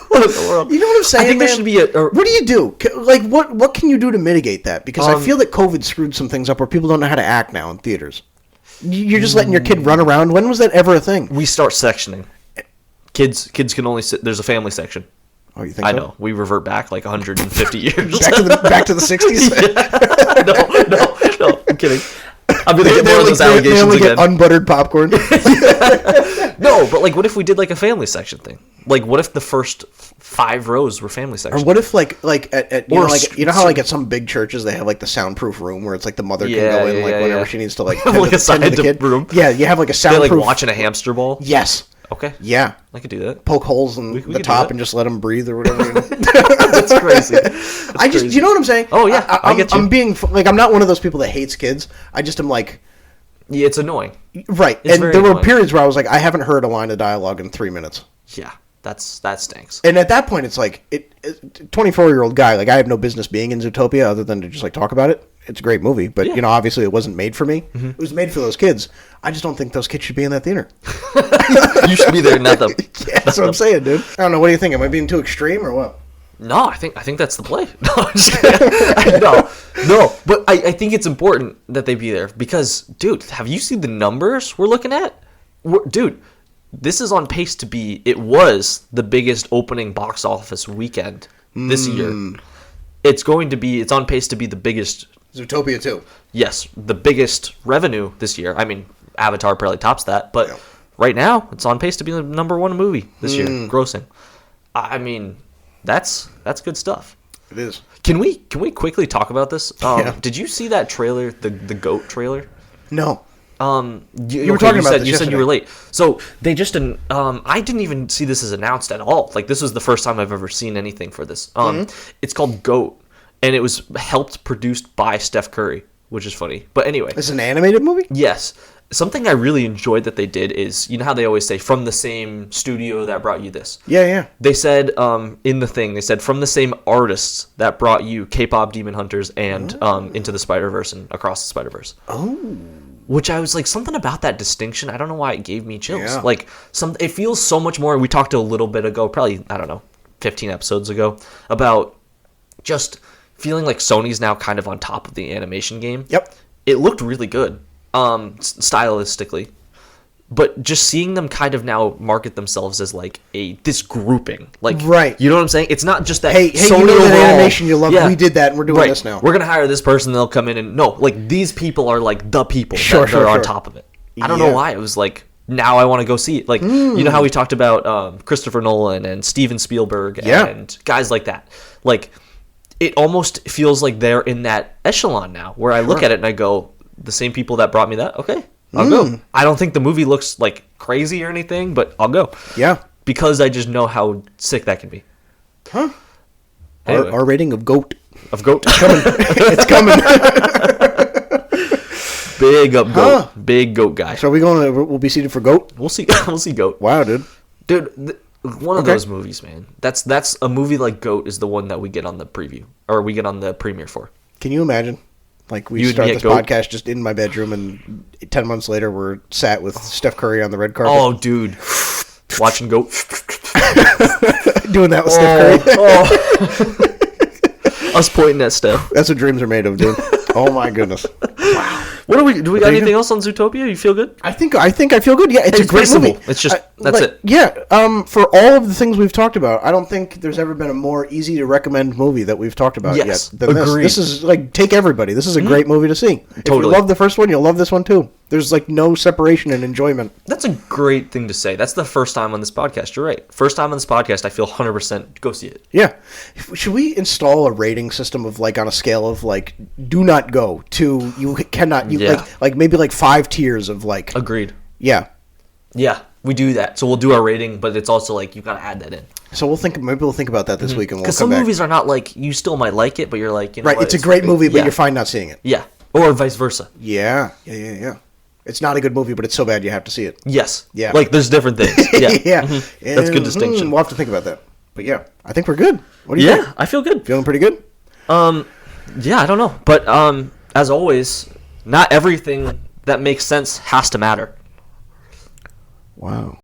What in the world? You know what I'm saying, I think man? There should be what do you do? Like, what can you do to mitigate that? Because I feel that COVID screwed some things up where people don't know how to act now in theaters. You're just letting your kid run around. When was that ever a thing? We start sectioning. Kids can only sit. There's a family section. Oh, you think I so? know. We revert back like 150 years. back to the 60s? No. I'm kidding. I'm going to get more of those allegations only again. Get unbuttered popcorn. No, but like, what if we did like a family section thing? Like, what if the first 5 rows were family sections? Or what if like at you know how like at some big churches they have like the soundproof room where it's like the mother can go in whenever she needs to like like a side room. Yeah, you have like a soundproof. They're like watching a hamster ball. Yes. Okay. Yeah. I could do that. Poke holes in the top and just let them breathe or whatever. That's crazy. You know what I'm saying? Oh yeah, I get you. I'm being like, I'm not one of those people that hates kids. I just am like, yeah, it's annoying. Right. And there were periods where I was like, I haven't heard a line of dialogue in 3 minutes. Yeah. That stinks. And at that point, it's like, 24-year-old guy, like I have no business being in Zootopia other than to just like talk about it. It's a great movie, but you know, obviously it wasn't made for me. Mm-hmm. It was made for those kids. I just don't think those kids should be in that theater. You should be there, not them. Yeah, that's what I'm saying, dude. I don't know. What do you think? Am I being too extreme or what? No, I think that's the play. No, I'm just kidding. No, but I think it's important that they be there because, dude, have you seen the numbers we're looking at? Dude, this is on pace to be. It was the biggest opening box office weekend this year. It's on pace to be the biggest. Zootopia 2. Yes, the biggest revenue this year. I mean, Avatar probably tops that, but right now it's on pace to be the number 1 movie this year, grossing. I mean, that's good stuff. It is. Can we quickly talk about this? Did you see that trailer, the goat trailer? No. You were talking about this. You said you were late. So they just I didn't even see this as announced at all. Like this was the first time I've ever seen anything for this. It's called Goat, and it was produced by Steph Curry, which is funny. But anyway, it's an animated movie. Yes. Something I really enjoyed that they did is, you know how they always say from the same studio that brought you this. Yeah. They said in the thing, they said from the same artists that brought you K-pop Demon Hunters and Into the Spider-Verse and Across the Spider-Verse. Oh. Which I was like, something about that distinction, I don't know why it gave me chills. Yeah. Like, it feels so much more, we talked a little bit ago, probably, I don't know, 15 episodes ago, about just feeling like Sony's now kind of on top of the animation game. Yep. It looked really good, stylistically. But just seeing them kind of now market themselves as like this grouping, like, right? You know what I'm saying? It's not just that. Hey, Sony you know overall, that animation you love. Yeah. We did that, and we're doing this now. We're gonna hire this person. They'll come in and no, like these people are like the people that are on top of it. I don't know why it was like. Now I want to go see it. Like you know how we talked about Christopher Nolan and Steven Spielberg and guys like that. Like it almost feels like they're in that echelon now, where I look at it and I go, the same people that brought me that, okay, I'll go. I don't think the movie looks like crazy or anything, but I'll go. Yeah. Because I just know how sick that can be. Huh. Anyway. Our rating of GOAT. Of GOAT. It's coming. Big up GOAT. Huh. Big GOAT guy. So we'll be seated for GOAT? We'll see. We'll see GOAT. Wow, dude. Dude, one of those movies, man. That's a movie like GOAT is the one that we get on the preview. Or we get on the premiere for. Can you imagine? Like, we start this podcast just in my bedroom, and 10 months later, we're sat with Steph Curry on the red carpet. Oh, dude. Watching GOAT. Doing that with Steph Curry. Us pointing at Steph. That's what dreams are made of, dude. Oh, my goodness. Wow. Do we got anything else on Zootopia? You feel good? I think I feel good. Yeah, it's a great movie. It's just that's it. Yeah. For all of the things we've talked about, I don't think there's ever been a more easy to recommend movie that we've talked about yet than agreed. This is like, take everybody. This is a great movie to see. Totally. If you love the first one, you'll love this one too. There's like no separation in enjoyment. That's a great thing to say. That's the first time on this podcast. You're right. First time on this podcast, I feel 100% go see it. Yeah. Should we install a rating system of like on a scale of like do not go to you cannot like maybe like 5 tiers of like. Agreed. Yeah. Yeah, we do that. So we'll do our rating, but it's also like you gotta add that in. So we'll think about that this week, and we'll come back. Because some movies are not like you still might like it, but you're like, you know, right? It's a great movie, but you're fine not seeing it. Yeah, or vice versa. Yeah. It's not a good movie, but it's so bad you have to see it. Yes. Yeah. Like there's different things. Yeah. Yeah. That's a good distinction. We'll have to think about that. But yeah, I think we're good. What do you think? Yeah, I feel good. Feeling pretty good? Yeah, I don't know, but as always, not everything that makes sense has to matter. Wow.